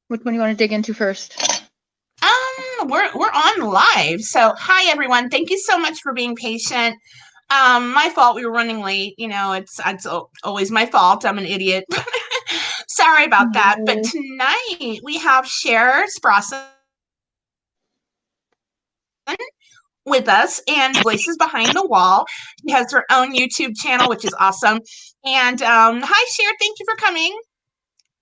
Which one do you want to dig into first? We're on live. So hi everyone. Thank you so much for being patient. My fault. We were running late. It's always my fault. I'm an idiot. Sorry about that. But No. tonight we have Cher Sproson with us and Voices Behind the Wall. She has her own YouTube channel, which is awesome. And hi Cher, thank you for coming.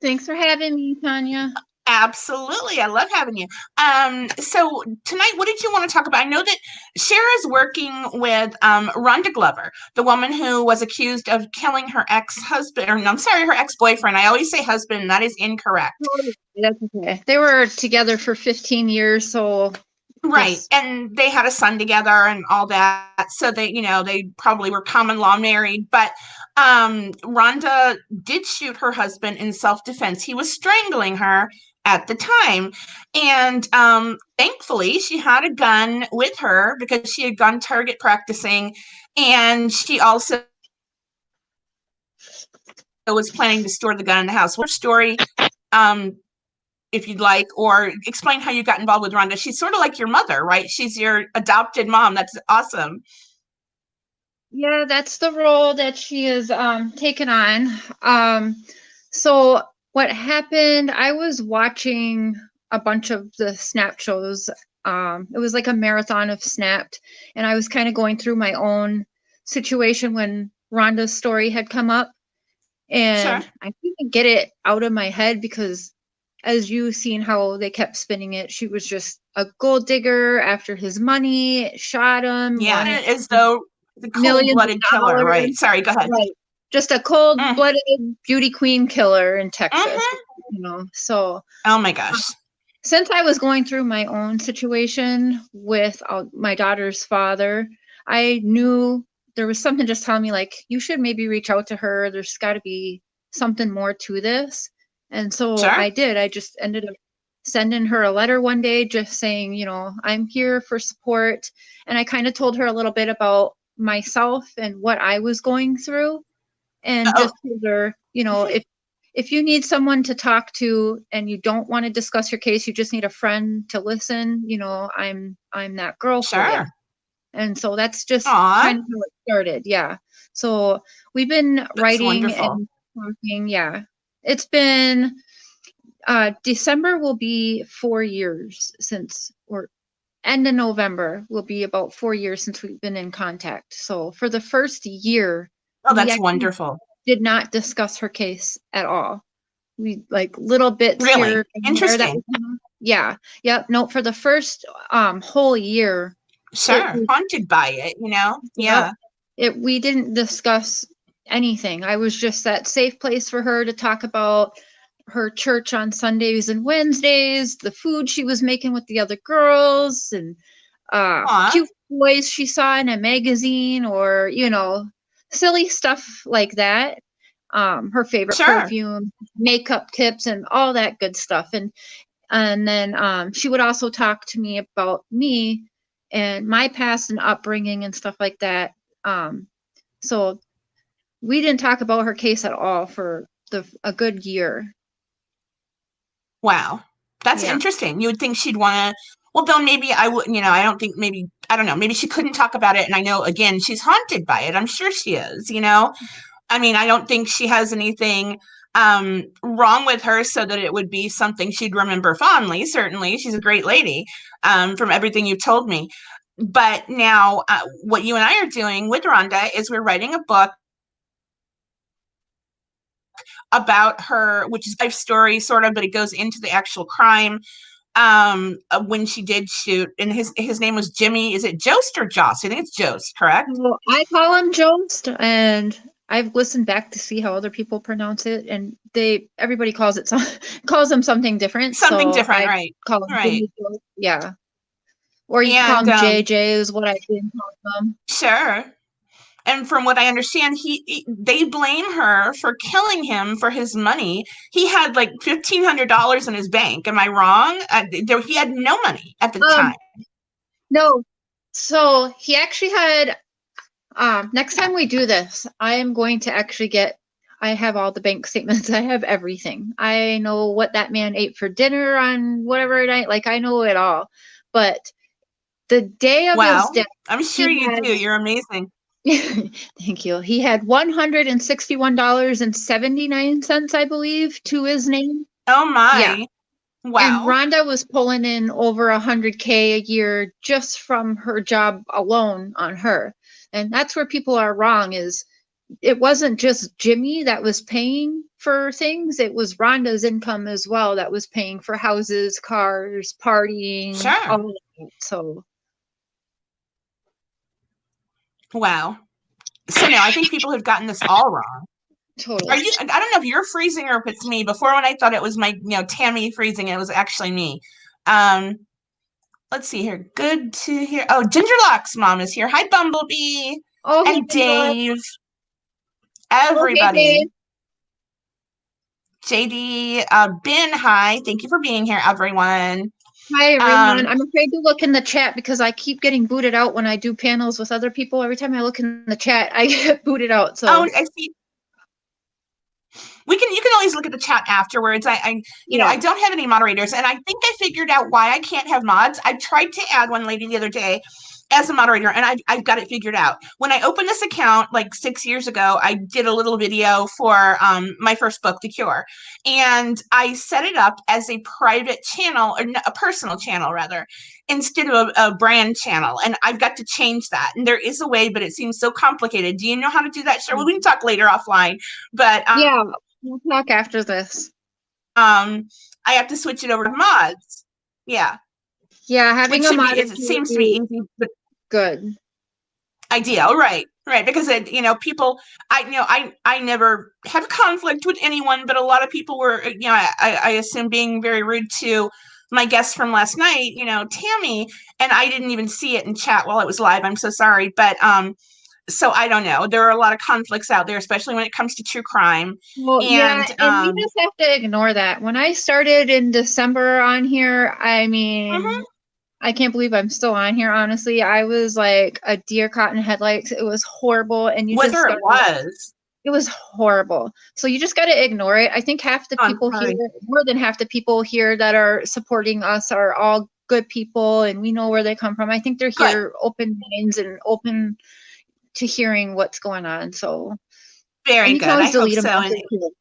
Thanks for having me, Tanya. Absolutely. I love having you. So tonight, what did you want to talk about? I know that Cher is working with Rhonda Glover, the woman who was accused of killing her ex-husband, or no, I'm sorry, her ex-boyfriend. I always say husband, and that is incorrect. That's okay. They were together for 15 years, so Right. yes. And they had a son together and all that. So they probably were common law married. But Rhonda did shoot her husband in self-defense. He was strangling her at the time. And thankfully, she had a gun with her because she had gone target practicing. And she also was planning to store the gun in the house. What story, if you'd like, or explain how you got involved with Rhonda? She's sort of like your mother, right? She's your adopted mom. That's awesome. Yeah, that's the role that she has taken on. So what happened, I was watching a bunch of the Snap shows. It was like a marathon of Snapped, and I was kind of going through my own situation when Rhonda's story had come up. Sure. And I couldn't get it out of my head because, as you seen how they kept spinning it, she was just a gold digger after his money, shot him, Yeah, wanted as though the millions cold-blooded of killer, dollars. right? Sorry, go ahead. Right. Just a Mm. cold-blooded beauty queen killer in Texas, Hmm. So Oh my gosh. since I was going through my own situation with my daughter's father, I knew there was something just telling me, like, you should maybe reach out to her. There's got to be something more to this. And so Sure. I did. I just ended up sending her a letter one day just saying, I'm here for support. And I kind of told her a little bit about myself and what I was going through, and Oh, just told her, if you need someone to talk to and you don't want to discuss your case, you just need a friend to listen, I'm that girl for you. sure. And so that's just Aw, kind of how it started. Yeah. So we've been that's writing wonderful. and talking. Yeah. It's been December will be 4 years since, or end of November will be about 4 years since we've been in contact. So for the first year, Oh, we that's actually wonderful. did not discuss her case at all. We like little bits Really here and there that interesting. would come up. Yeah. Yep. No, for the first whole year, it Sure. was, Haunted by it. yep. Yeah. We didn't discuss anything. I was just that safe place for her to talk about her church on Sundays and Wednesdays, the food she was making with the other girls, and Aw, cute boys she saw in a magazine, or silly stuff like that. Her favorite sure. perfume, makeup tips, and all that good stuff. And then she would also talk to me about me and my past and upbringing and stuff like that. So we didn't talk about her case at all for a good year. Wow. That's Yeah. interesting. You would think she'd want to, well, though maybe I would, I don't think maybe, I don't know, maybe she couldn't talk about it. And I know, again, she's haunted by it. I'm sure she is. I mean, I don't think she has anything wrong with her so that it would be something she'd remember fondly. Certainly, she's a great lady from everything you've told me. But now, what you and I are doing with Rhonda is we're writing a book about her, which is a life story, sort of, but it goes into the actual crime when she did shoot. And his name was Jimmy. Is it Jost or Jost? I think it's Jost, correct? So I call him Jost, and I've listened back to see how other people pronounce it, and everybody calls him something different. Something So different, I right? call him Right. Jimmy Jost. Yeah. Or you can call And him JJ is what I've been calling him. sure. And from what I understand, they blame her for killing him for his money. He had like $1,500 in his bank. Am I wrong? He had no money at the time. No. So he actually had next time we do this, I am going to actually get I have all the bank statements. I have everything. I know what that man ate for dinner on whatever night. Like, I know it all. But the day of his Wow. death, I'm sure he you had, do. You're amazing. thank you. He had $161.79, I believe, to his name. Oh Yeah. my. And Wow. Rhonda was pulling in over 100K a year just from her job alone on her. And that's where people are wrong is it wasn't just Jimmy that was paying for things, it was Rhonda's income as well that was paying for houses, cars, partying, Sure. all of that. So Wow. So no, I think people have gotten this all wrong. Are totally. you? I don't know if you're freezing or if it's me. Before, when I thought it was my, Tammy freezing, it was actually me. Um, let's see here. Good to hear. Oh, Gingerlock's mom is here. Hi, Bumblebee Oh, hey, and Angela. Dave. Oh, hey, Everybody. Dave. JD, Ben. Hi. Thank you for being here, everyone. Hi, everyone. Um, I'm afraid to look in the chat because I keep getting booted out when I do panels with other people. Every time I look in the chat, I get booted out. oh, So, I see. You can always look at the chat afterwards. yeah. I don't have any moderators, and I think I figured out why I can't have mods. I tried to add one lady the other day as a moderator, and I've got it figured out. When I opened this account like 6 years ago, I did a little video for my first book, The Cure, and I set it up as a private channel, or a personal channel rather, instead of a brand channel. And I've got to change that. And there is a way, but it seems so complicated. Do you know how to do that? Sure. Well, we can talk later offline, but Yeah, we'll talk after this. I have to switch it over to mods. Yeah, Yeah, having which a should be, moderator it would seems to be be easy, but good. ideal, right? Right, because people, I never had a conflict with anyone, but a lot of people were, I assume being very rude to my guest from last night, Tammy, and I didn't even see it in chat while it was live. I'm so sorry, but so I don't know. There are a lot of conflicts out there, especially when it comes to true crime, Well, yeah, and and we just have to ignore that. When I started in December on here, I mhm, mean, I can't believe I'm still on here, honestly. I was like a deer caught in headlights. It was horrible, and you whether just it gotta, was, it was horrible. So you just gotta ignore it. I think half the oh, I'm people here, sorry, more than half the people here that are supporting us are all good people, and we know where they come from. I think they're good. here open minds and open to hearing what's going on. So, and Very you can good. I always hope delete them so. after And too.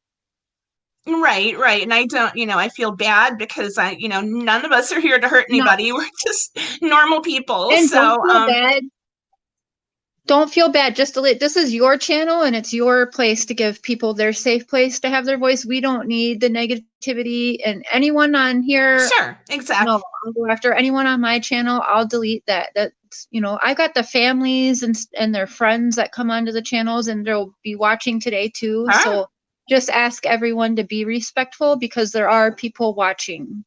right. And I don't, I feel bad because none of us are here to hurt No, anybody. We're just normal people. and don't So, feel bad. Don't feel bad. Just delete. This is your channel, and it's your place to give people their safe place to have their voice. We don't need the negativity. And anyone on here, sure, exactly. no, I'll go after anyone on my channel. I'll delete that. That's, I got the families and their friends that come onto the channels, and they'll be watching today too. Huh? So just ask everyone to be respectful because there are people watching.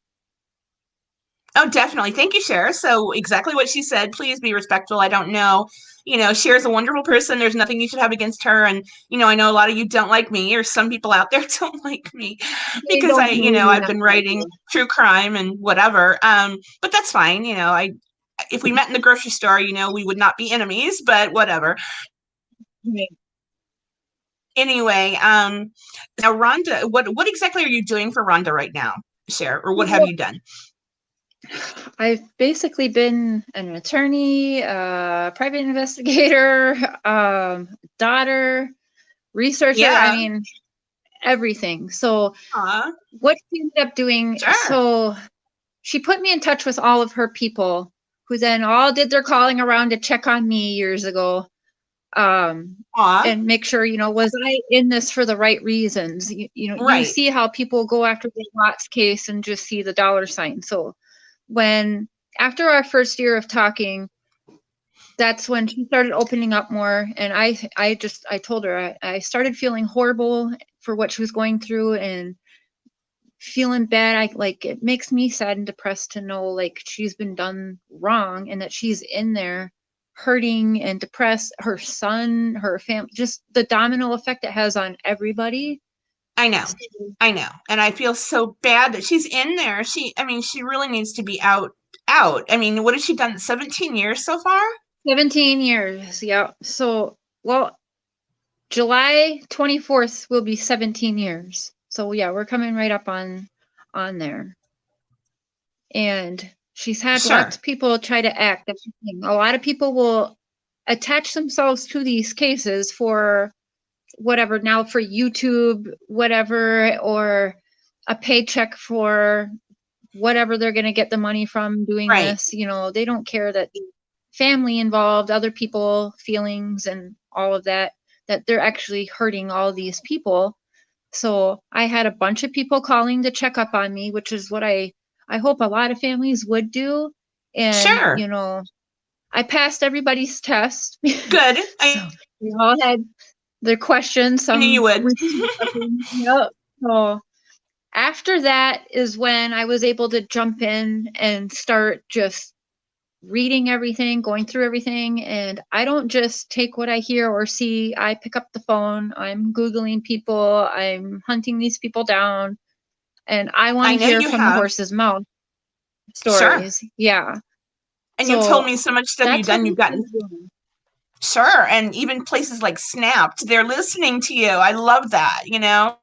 Oh, definitely. Thank you, Cher. So exactly what she said. Please be respectful. I don't know. Cher's a wonderful person. There's nothing you should have against her. And, I know a lot of you don't like me, or some people out there don't like me They because don't know you I've not been like writing true crime and whatever. But that's fine. If we met in the grocery store, we would not be enemies, but whatever. you. Anyway, now Rhonda, what exactly are you doing for Rhonda right now, Cher, or what have Well, you done? I've basically been an attorney, private investigator, daughter, researcher. I Yeah. mean, everything. So, Aw, what she ended up doing, sure. so she put me in touch with all of her people who then all did their calling around to check on me years ago. Um, Aw, and make sure, was I in this for the right reasons? You right. see how people go after the Watts case and just see the dollar sign. So, when after our first year of talking, that's when she started opening up more, and I told her I started feeling horrible for what she was going through and feeling bad. I like it makes me sad and depressed to know like she's been done wrong and that she's in there hurting and depressed, her son, her family, just the domino effect it has on everybody. I know. So, I know. And I feel so bad that she's in there. She really needs to be out. I mean, what has she done? 17 years so far? 17 years, yeah. So, well, July 24th will be 17 years. So yeah, we're coming right up on there. And she's had Sure. lots of people try to act. That's the thing. A lot of people will attach themselves to these cases for whatever, now for YouTube, whatever, or a paycheck for whatever they're going to get the money from doing Right. this. You know, they don't care that the family involved, other people, feelings, and all of that, that they're actually hurting all these people. So I had a bunch of people calling to check up on me, which is what I hope a lot of families would do. And, Sure. you know, I passed everybody's test. Good. So we all had their questions, I knew you some would. routine questions. Yep. So after that is when I was able to jump in and start just reading everything, going through everything. And I don't just take what I hear or see. I pick up the phone. I'm Googling people. I'm hunting these people down. And I want I to know hear you from the have. horse's mouth Sure. stories. Yeah. And you've told So me so much stuff you've that's what done. You've I've gotten been doing. sure. And even places like Snapped, they're listening to you. I love that, you know?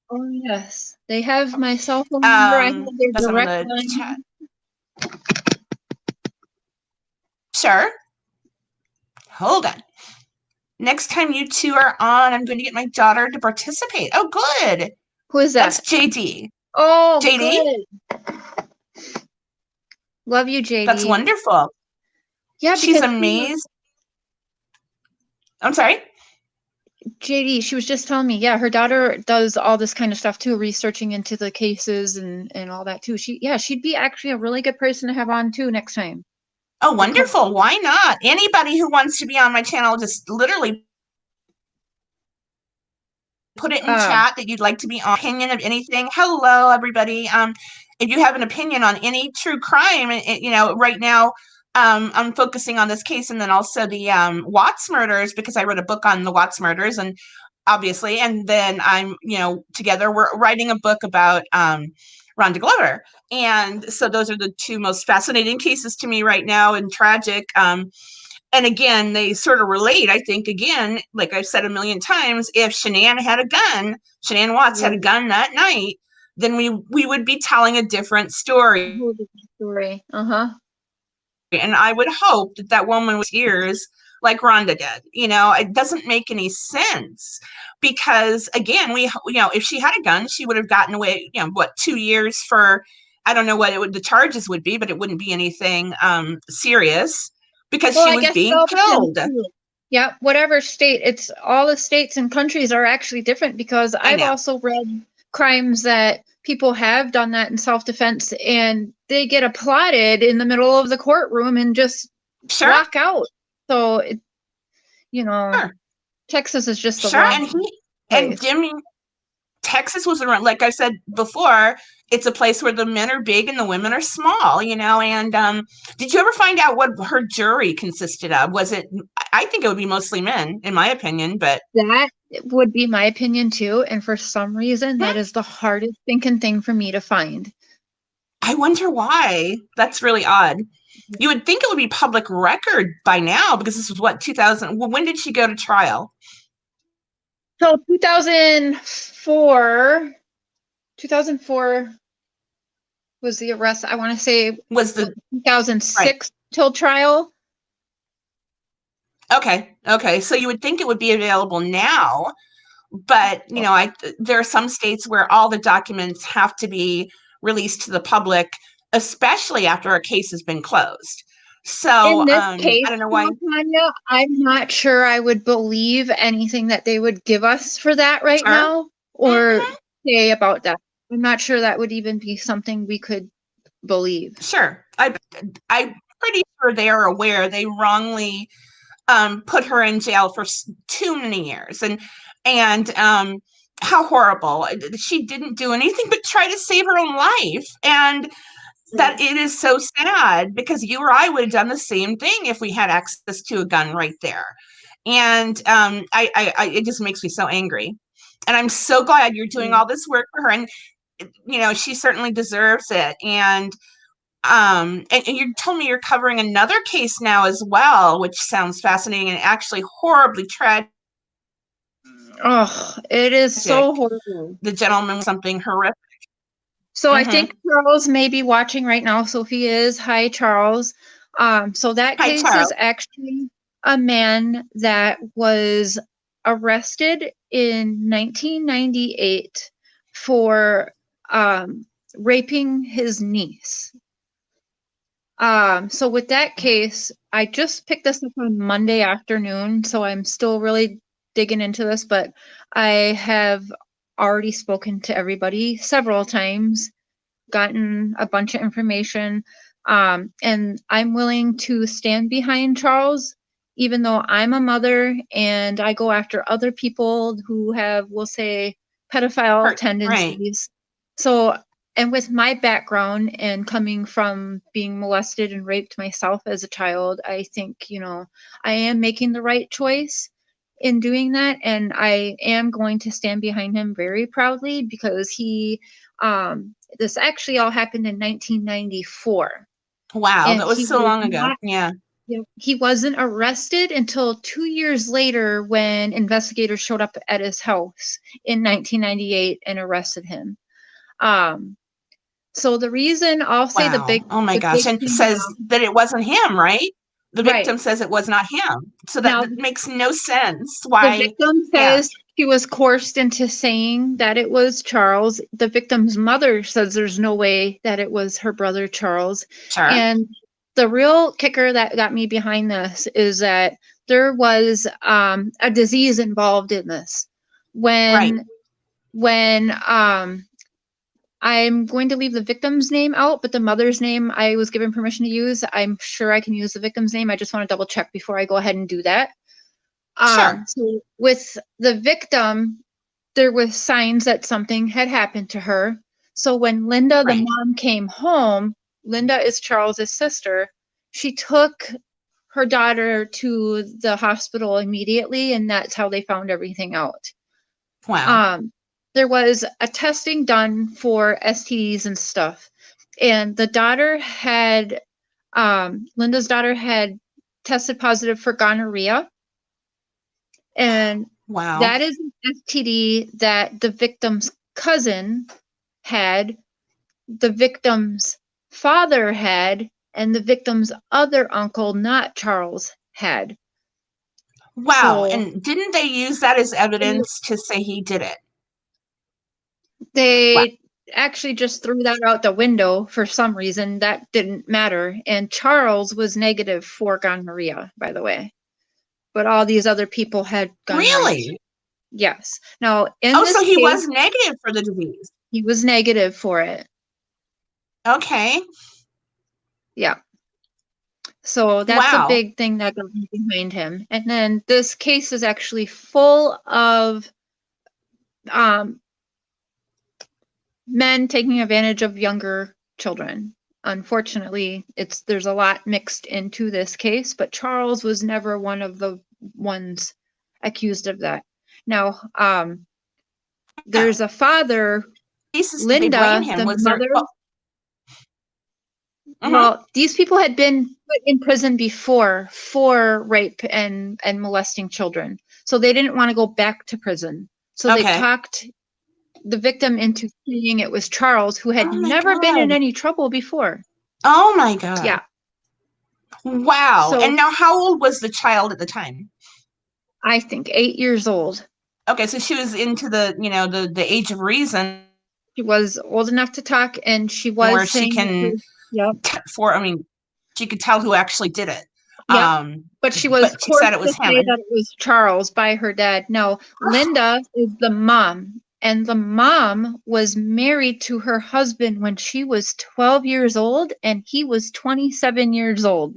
Oh, yes. They have my cell phone number. I have their That's on direct the chat. line. Sure. Hold on. Next time you two are on, I'm going to get my daughter to participate. Oh, good. Who is That's that? JD. Oh, JD? good. Love you, That's JD. wonderful. Yeah, She's because amazed. I'm sorry? JD, she was just telling me, yeah, her daughter does all this kind of stuff too, researching into the cases and all that too. She'd be actually a really good person to have on too next time. Oh, To come. wonderful. Why not? Anybody who wants to be on my channel, just literally put it in Um, chat that you'd like to be on opinion of anything. Hello, everybody. If you have an opinion on any true crime, you know, right now, I'm focusing on this case and then also the Watts murders because I wrote a book on the Watts murders and obviously, and then I'm, you know, together we're writing a book about Rhonda Glover. And so those are the two most fascinating cases to me right now and tragic. And again, they sort of relate, I think, again, like I've said a million times, if Shanann had a gun, Shanann Watts had a gun that night, then we would be telling a different story. whole different story. Uh-huh. And I would hope that that woman was ears like Rhonda did. You know, it doesn't make any sense because, again, you know, if she had a gun, she would have gotten away, you know, what, 2 years for, I don't know what the charges would be, but it wouldn't be anything serious because Well, she I was guess it being all depends killed. too. Yeah, whatever state, it's all the states and countries are actually different because I I've know. also read crimes that people have done that in self-defense and they get applauded in the middle of the courtroom and just Sure. walk out. So, you know, Sure. Texas is just the Sure. wrong And place. Jimmy, Texas was around, like I said before, it's a place where the men are big and the women are small, you know. And did you ever find out what her jury consisted of? Was it, I think it would be mostly men, in my opinion, but That would be my opinion too. And for some reason, that hmm, is the hardest thinking thing for me to find. I wonder why. That's really odd. You would think it would be public record by now because this was what, 2000. Well, when did she go to trial? So 2004 was the arrest. I want to say Was the right. 2006 till trial. Okay. Okay. So you would think it would be available now, but you know, there are some states where all the documents have to be released to the public, especially after a case has been closed. So In this I case, don't know why. though, Tanya, I'm not sure I would believe anything that they would give us for that right Sure. now or Hmm. say about that. I'm not sure that would even be something we could believe. Sure. I'm pretty sure they are aware they wrongly put her in jail for too many years, and how horrible. She didn't do anything but try to save her own life, and that it is so sad because you or I would have done the same thing if we had access to a gun right there. And it just makes me so angry. And I'm so glad you're doing Yeah. all this work for her. And you know, she certainly deserves it. And you told me you're covering another case now as well, which sounds fascinating and actually horribly tragic. Oh, it is so horrible. The gentleman was something horrific. So I Mm-hmm. think Charles may be watching right now. So if he is, hi Charles. So that Hi, case is Charles. actually a man that was arrested in 1998 for raping his niece. So with that case, I just picked this up on Monday afternoon, so I'm still really digging into this, but I have already spoken to everybody several times, gotten a bunch of information, and I'm willing to stand behind Charles, even though I'm a mother and I go after other people who have, we'll say, pedophile Right. tendencies. So, and with my background and coming from being molested and raped myself as a child, I think, I am making the right choice in doing that. And I am going to stand behind him very proudly because this actually all happened in 1994. Wow, And that was so long ago. Yeah, he wasn't arrested until 2 years later when investigators showed up at his house in 1998 and arrested him. Um, so the reason I'll say wow. Oh my the gosh. big And thing says now, that it wasn't him, right? The right victim says it was not him. So that, now, that makes no sense. the Why? victim Yeah, says she was coerced into saying that it was Charles. The victim's mother says there's no way that it was her brother Charles. sure. And the real kicker that got me behind this is that there was a disease involved in this. Right. When I'm going to leave the victim's name out, but the mother's name I was given permission to use. I'm sure I can use the victim's name. I just want to double check before I go ahead and do that. Sure. So with the victim, there was signs that something had happened to her. So when Linda, the Right. mom, came home, Linda is Charles's sister. She took her daughter to the hospital immediately, and that's how they found everything out. Wow. Um, there was a testing done for STDs and stuff, and Linda's daughter had tested positive for gonorrhea, and Wow. that is an STD that the victim's cousin had, the victim's father had, and the victim's other uncle, not Charles, had. Wow. So And didn't they use that as evidence to say he did it? Wow. they actually just threw that out the window for some reason. That didn't matter. And Charles was negative for gonorrhea, by the way. But all these other people had gonorrhea. Really? Yes. Now, in Oh, so this he case, was negative for the disease. he was negative for it. Okay. Yeah. So that's a Wow. big thing that goes behind him. And then this case is actually full of um, men taking advantage of younger children. Unfortunately, there's a lot mixed into this case, but Charles was never one of the ones accused of that. Now, there's Wow. a father, Basis did they blame Linda, him? the Was there? mother. Oh, mhm. Well, these people had been put in prison before for rape and molesting children. So they didn't want to go back to prison. So they Okay. talked the victim into saying it was Charles, who had Oh my never been in God. any trouble before. Oh my God. Yeah. Wow. So And now how old was the child at the time? I think 8 years old. Okay, so she was into the age of reason She was old enough to talk, and she where was she saying, can yep, I mean, she could tell who actually did it. yep. But she was But she said forced it to was him. say that it was Charles by her dad. No, Linda is the mom, and the mom was married to her husband when she was 12 years old, and he was 27 years old.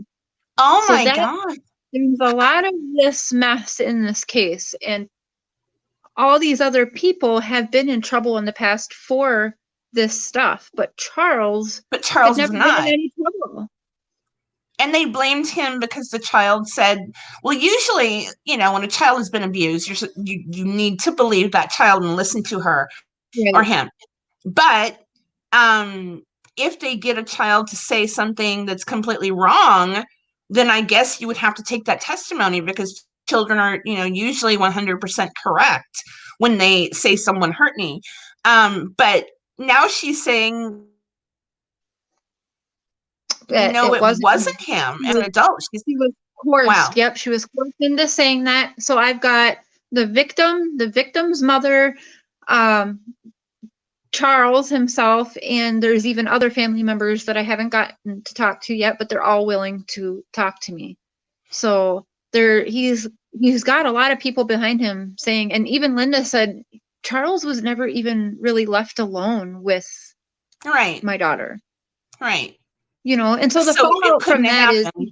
Oh So my that God. there's a lot of this mess in this case, and all these other people have been in trouble in the past for this stuff, but Charles But had Charles was never been in not. any trouble. And they blamed him because the child said, well, usually, when a child has been abused, you need to believe that child and listen to her or Right. him. But if they get a child to say something that's completely wrong, then I guess you would have to take that testimony because children are, usually 100% correct when they say someone hurt me. But now she's saying, no, It it wasn't wasn't. him. As an adult, She was coerced. wow. Yep, she was coerced into saying that. So I've got the victim's mother, um, Charles himself, and there's even other family members that I haven't gotten to talk to yet, but they're all willing to talk to me. So he's got a lot of people behind him saying, and even Linda said Charles was never even really left alone with Right. my daughter. Right. And so the So it fallout from couldn't that is happen.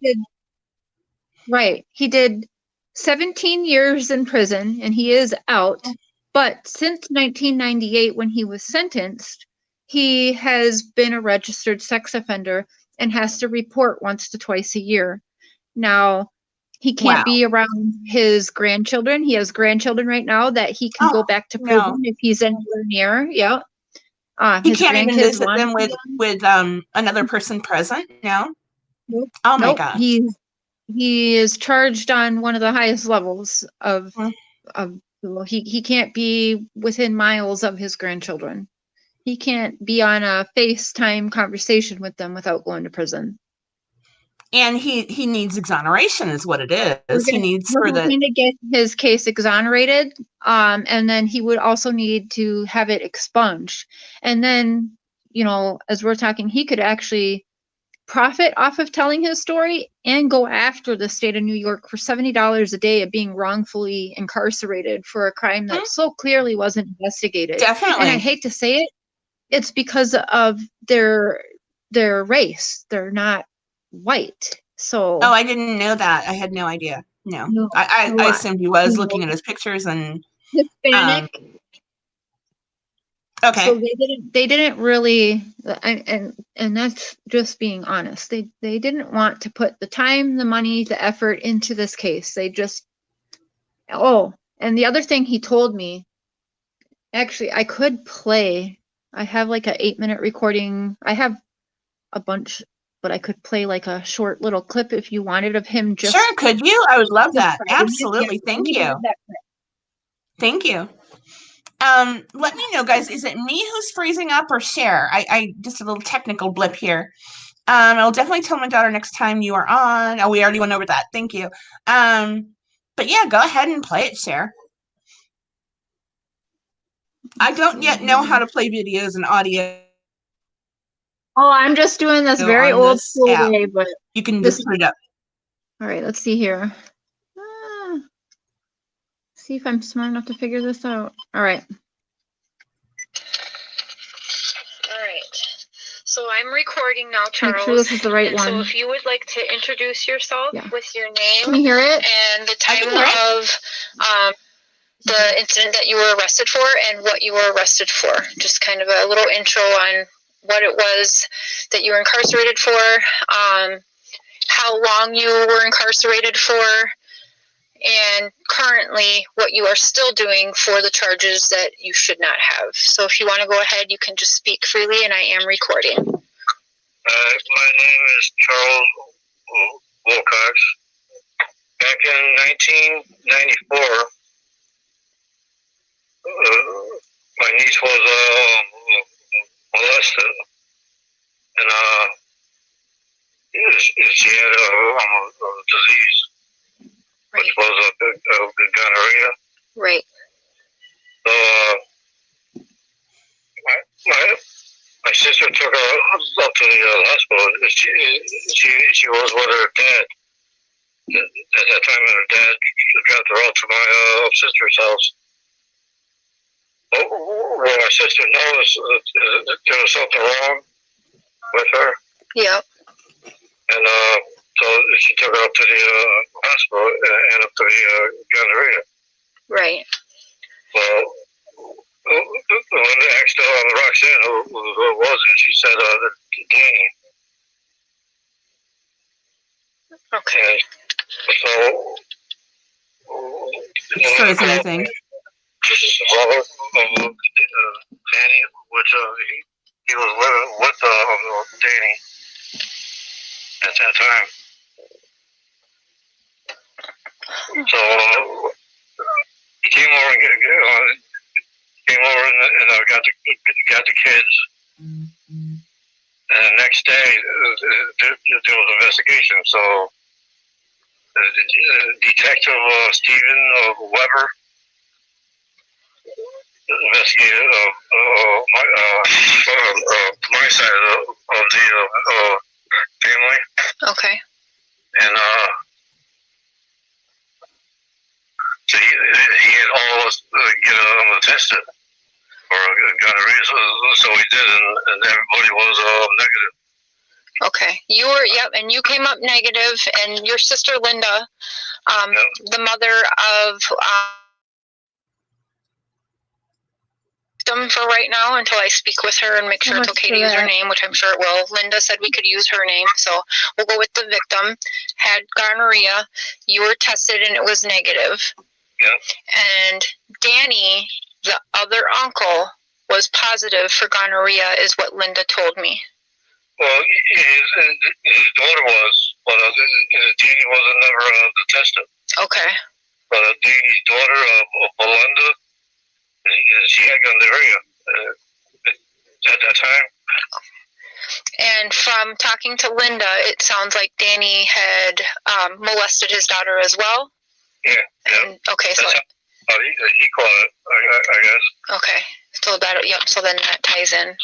he did 17 years in prison and he is out. But since 1998, when he was sentenced, he has been a registered sex offender and has to report once to twice a year. Now, he can't be around his grandchildren. He has grandchildren right now that he can go back to prison if he's anywhere near. Yeah. He His can't even grandkids visit want them with another person present. No. Nope. Oh my Nope. gosh. He is charged on one of the highest levels of Mm. he can't be within miles of his grandchildren. He can't be on a FaceTime conversation with them without going to prison. And he needs exoneration is what it is. He needs We're for the hoping to get his case exonerated, and then he would also need to have it expunged. And then, as we're talking, he could actually profit off of telling his story and go after the state of New York for $70 a day of being wrongfully incarcerated for a crime that so clearly wasn't investigated. Definitely. And I hate to say it, it's because of their race. They're not white. So I didn't know that. I had no idea. No. I assumed he was looking at his pictures and Hispanic. Okay. So they didn't really, and that's just being honest. They didn't want to put the time, the money, the effort into this case. They just, and the other thing he told me, actually, I could play. I have like an 8-minute recording. I have a bunch, but I could play like a short little clip if you wanted of him just. Sure, could you? I would love that. describing it. Absolutely. Yeah, Thank you. Thank you. Let me know, guys, is it me who's freezing up or Cher? I just a little technical blip here. I'll definitely tell my daughter next time you are on. Oh, we already went over that. Thank you. But yeah, go ahead and play it, Cher. I don't yet know how to play videos and audio. Oh, I'm just doing this very old school way, but you can just put it up. All right, let's see here. See if I'm smart enough to figure this out. All right. All right. So I'm recording now, Charles. Make sure this is the right one. So if you would like to introduce yourself with your name, can you hear it? And the time of the incident that you were arrested for and what you were arrested for. Just kind of a little intro on what it was that you were incarcerated for, how long you were incarcerated for, and currently what you are still doing for the charges that you should not have. So if you want to go ahead, you can just speak freely, and I am recording. My name is Charles Wilcox. Back in 1994, my niece was molested, and she had a disease, which was a gonorrhea. Right. So my sister took her up to the hospital. She was with her dad. At that time, her dad dropped her off to my sister's house. But when my sister noticed there was something wrong with her. Yep. And so she took her up to the hospital and up to the gonorrhea. Right. Well, when they asked Roxanne who it was, and she said Danny. Okay. So is anything. This is the brother of Danny, which he was living with Danny at that time. So he came over and got the kids. And the next day, there was an investigation. So Detective Stephen Weber investigated my side of the family. Okay. And so he had all of us get tested for gonorrhea. So we did, and everybody was negative. Okay. You were, yep, and you came up negative, and your sister Linda, the mother of victim for right now until I speak with her and make sure it's okay to use her name, which I'm sure it will. Linda said we could use her name, so we'll go with the victim. Had gonorrhea. You were tested and it was negative. Yeah. And Danny, the other uncle, was positive for gonorrhea, is what Linda told me. Well, his daughter was, but Danny wasn't never tested. Okay. But Danny's daughter, Belinda, she had gonorrhea at that time. And from talking to Linda, it sounds like Danny had molested his daughter as well. Yeah. And, okay, so he caught it, I guess. Okay, so that, yep. So then that ties in.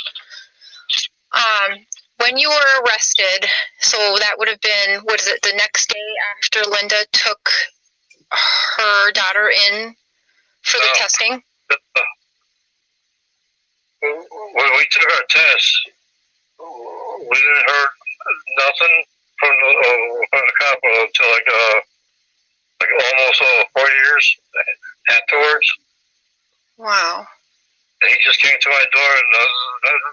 When you were arrested, so that would have been, what is it, the next day after Linda took her daughter in for the testing? When we took our tests, we didn't hear nothing from the cop until like almost 4 years afterwards. Wow. And he just came to my door and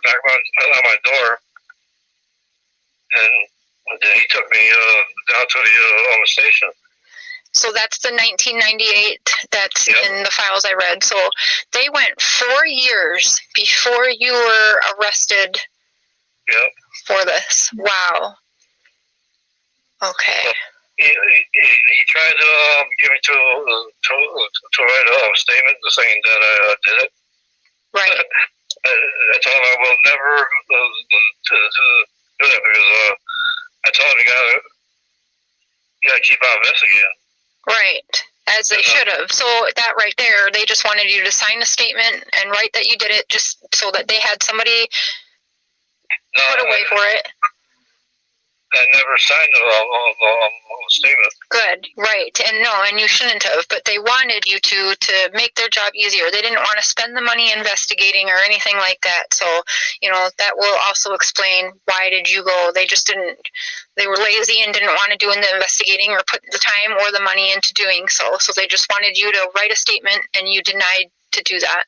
knocked on my door. And then he took me down to the station. So that's the 1998 that's in the files I read. So they went 4 years before you were arrested for this. Wow. Okay. He tried to get me to write a statement saying that I did it. Right. I told him I will never do that because I told him you gotta keep on investigating. Right, as they should have. So that right there, they just wanted you to sign a statement and write that you did it, just so that they had somebody put away for it. I never signed a statement. Good, right, and you shouldn't have. But they wanted you to make their job easier. They didn't want to spend the money investigating or anything like that. So that will also explain why did you go. They just didn't. They were lazy and didn't want to do the investigating or put the time or the money into doing so. So they just wanted you to write a statement, and you denied to do that.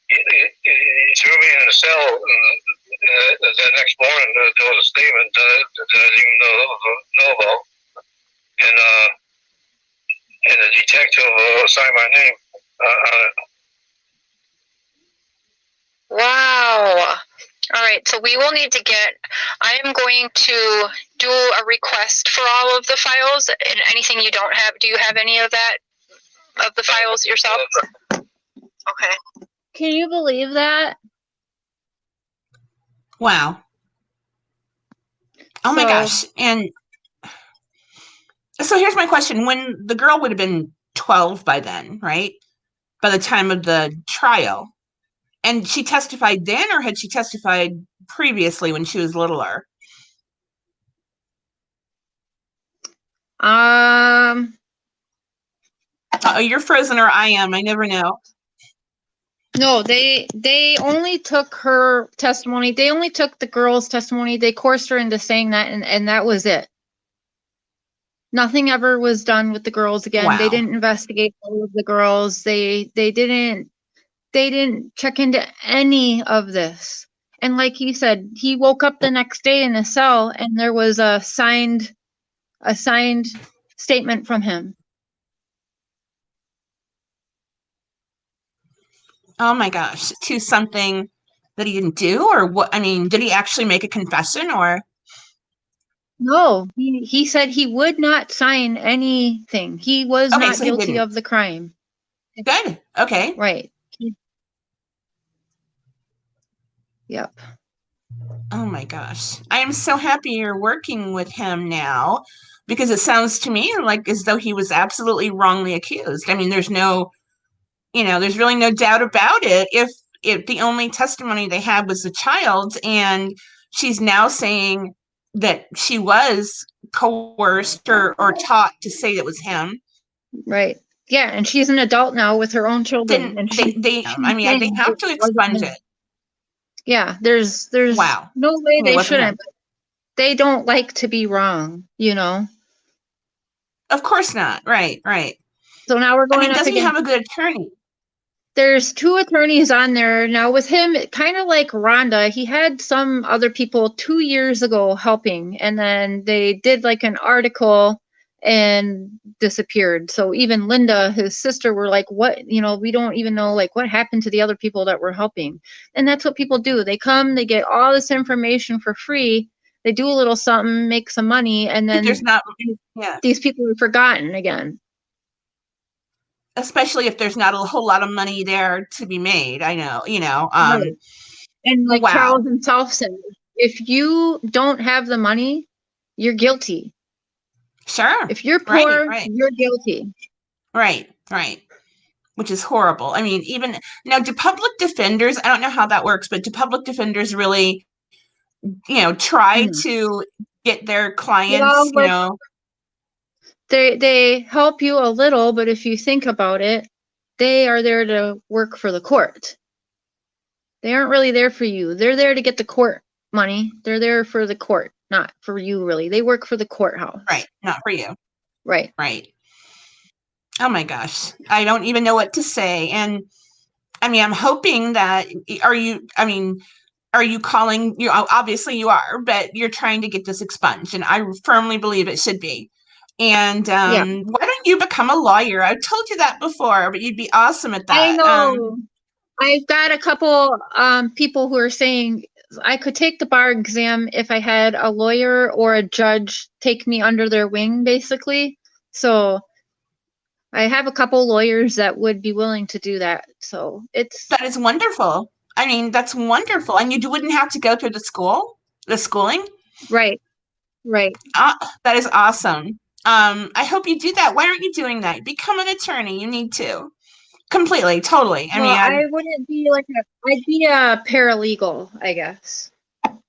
He threw me in the cell. The next morning, there was a statement that I didn't even know about. And the detective signed my name on it. Wow. All right, so we will need to I am going to do a request for all of the files and anything you don't have. Do you have any of that, of the files yourself? Okay. Can you believe that? Wow. Oh my gosh. And so here's my question. When the girl would have been 12 by then, right? By the time of the trial. And she testified then, or had she testified previously when she was littler? You're frozen or I am. I never know. No, they only took her testimony. They only took the girl's testimony. They coerced her into saying that, and that was it. Nothing ever was done with the girls again. Wow. They didn't investigate all of the girls. They didn't check into any of this. And like he said, he woke up the next day in a cell, and there was a signed statement from him. Oh my gosh, to something that he didn't do, or what? I mean, did he actually make a confession, or? No, he said he would not sign anything. He was Okay, not so he guilty didn't. of the crime. Good. Okay. Right. Yep. Oh my gosh. I am so happy you're working with him now because it sounds to me like as though he was absolutely wrongly accused. I mean, there's really no doubt about it. If the only testimony they had was the child's, and she's now saying that she was coerced or taught to say it was him, Right. Yeah, and she's an adult now with her own children, then and I she's mean, they saying have it to wasn't expunge him. it. Yeah, there's Wow. no way It they wasn't him. shouldn't. But they don't like to be wrong, Of course not. Right, right. So now we're I going mean, up doesn't he against. have a good attorney? There's two attorneys on there now with him, kind of like Rhonda. He had some other people 2 years ago helping, and then they did like an article and disappeared. So even Linda, his sister, were like, what, we don't even know like what happened to the other people that were helping. And that's what people do. They come, they get all this information for free, they do a little something, make some money, and If there's then not, yeah. these people are forgotten again. Especially if there's not a whole lot of money there to be made. I know, Right. And like wow. Charles himself said, if you don't have the money, you're guilty. Sure. If you're Right, poor, right. you're guilty. Right, right. Which is horrible. I mean, even now, do public defenders, I don't know how that works, but do public defenders really, try Mhm. to get their clients, Well, like they help you a little, but if you think about it, they are there to work for the court. They aren't really there for you. They're there to get the court money. They're there for the court, not for you really. They work for the courthouse. right, not for you. Right. Right. Oh my gosh. I don't even know what to say. And I mean, I'm hoping that, are you calling, obviously you are, but you're trying to get this expunged, and I firmly believe it should be. And Yeah. why don't you become a lawyer? I've told you that before, but you'd be awesome at I that. know. I've got a couple people who are saying I could take the bar exam if I had a lawyer or a judge take me under their wing, basically. So I have a couple lawyers that would be willing to do that. So That is wonderful. I mean, that's wonderful. And you wouldn't have to go through the schooling. right, right. That is awesome. I hope you do that. Why aren't you doing that? Become an attorney. You need to. Completely, totally. Well, I wouldn't be I'd be a paralegal, I guess.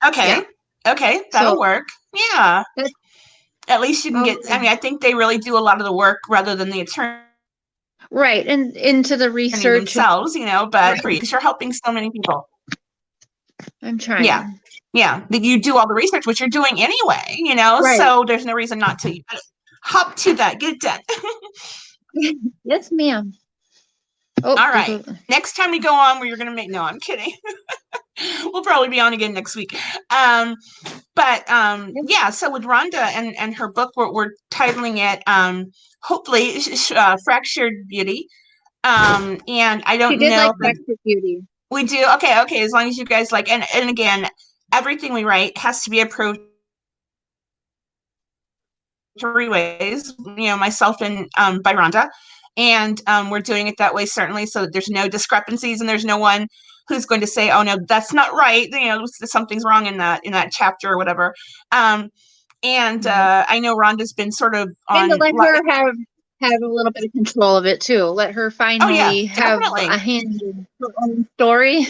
Okay. Yeah. Okay, that'll work. Yeah. At least you can get, Okay. I mean, I think they really do a lot of the work rather than the attorney Right, and into the research themselves, but for you, because you're helping so many people. I'm trying. Yeah. Yeah. That you do all the research, which you're doing anyway, Right. so there's no reason not to. Hop to that. Get it done. Yes, ma'am. Oh, all right. Next time we go on, where you're going to make, no, I'm kidding. We'll probably be on again next week. Yeah, so with Rhonda and her book, we're titling it, hopefully, Fractured Beauty. And I don't She did know. like Fractured Beauty. We do. Okay. As long as you guys like, and again, everything we write has to be approved 3 ways, myself and by Rhonda. And we're doing it that way, certainly, so that there's no discrepancies and there's no one who's going to say, oh, no, that's not right. Something's wrong in that chapter or whatever. I know Rhonda's been sort of on. And to let her have a little bit of control of it, too. Let her finally have a hand in her own story.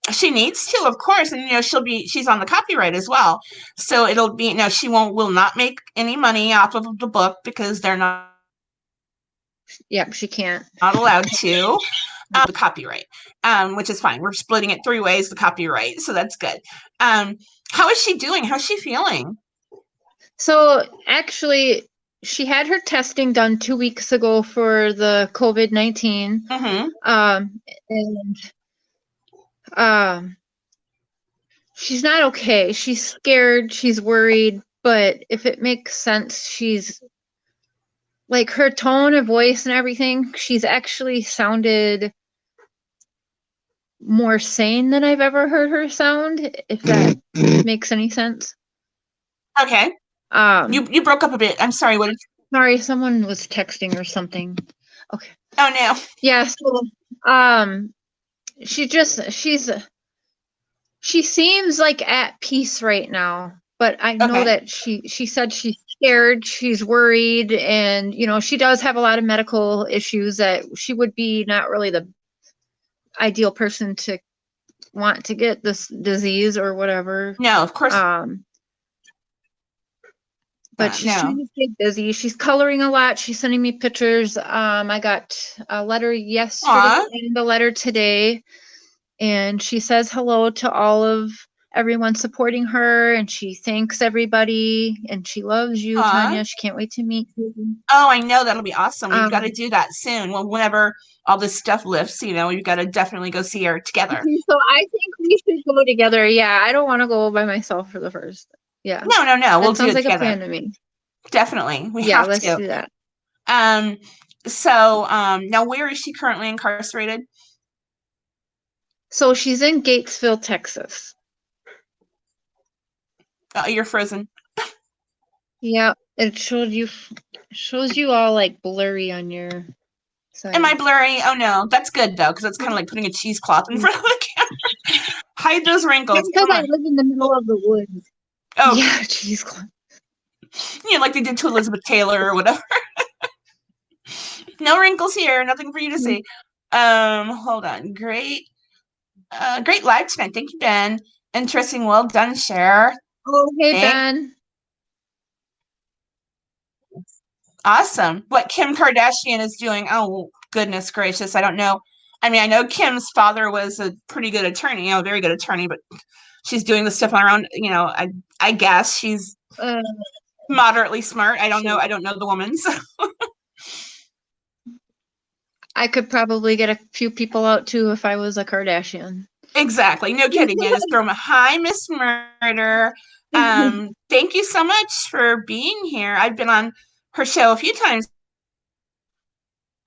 She needs to, of course, and she's on the copyright as well, so it'll be she will not make any money off of the book because they're not. Yep, she can't. Not allowed to. The copyright, which is fine. We're splitting it 3 ways. The copyright, so that's good. How is she doing? How's she feeling? So actually, she had her testing done 2 weeks ago for the COVID-19. She's not okay. She's scared. She's worried. But if it makes sense, she's like her tone of voice and everything. She's actually sounded more sane than I've ever heard her sound. If that makes any sense. Okay. You broke up a bit. I'm sorry. What? Sorry, someone was texting or something. Okay. Oh no. Yeah. So, she seems like at peace right now, but I know that she said she's scared, she's worried, and she does have a lot of medical issues that she would be not really the ideal person to want to get this disease or whatever. No, of course. But she's trying to stay busy. She's coloring a lot. She's sending me pictures. I got a letter yesterday and a letter today. And she says hello to all of everyone supporting her. And she thanks everybody. And she loves you, Tanya. She can't wait to meet you. Oh, I know. That'll be awesome. We've got to do that soon. Well, whenever all this stuff lifts, we've got to definitely go see her together. So I think we should go together. Yeah, I don't want to go by myself for the first. Yeah. No. We'll do it together. Sounds like a plan to me. Definitely. We have to. Let's do that. So now where is she currently incarcerated? So she's in Gatesville, Texas. You're frozen. Yeah, it shows you all like blurry on your side. Am I blurry? Oh no, that's good though, because it's kind of like putting a cheesecloth in front of the camera. Hide those wrinkles. That's because I live in the middle of the woods. Oh yeah, cheesecloth. Like they did to Elizabeth Taylor or whatever. No wrinkles here, nothing for you to see. Hold on. Great live tonight. Thank you, Ben. Interesting. Well done, Cher. Oh, hey, Ben. Awesome. What Kim Kardashian is doing. Oh, goodness gracious. I don't know. I mean, I know Kim's father was a pretty good attorney, a very good attorney, but she's doing this stuff on her own. I guess she's moderately smart. I don't know. I don't know the woman. So. I could probably get a few people out too if I was a Kardashian. Exactly. No kidding. Yeah, just throw them a hi, Miss Murder. Thank you so much for being here. I've been on her show a few times.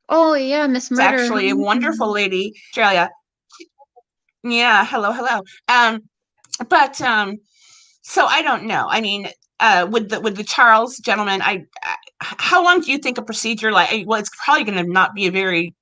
Oh yeah, Miss Murder. It's actually a wonderful lady, Australia. Yeah, hello. But so I don't know. I mean, with the Charles gentleman, how long do you think a procedure like? Well, it's probably going to not be a very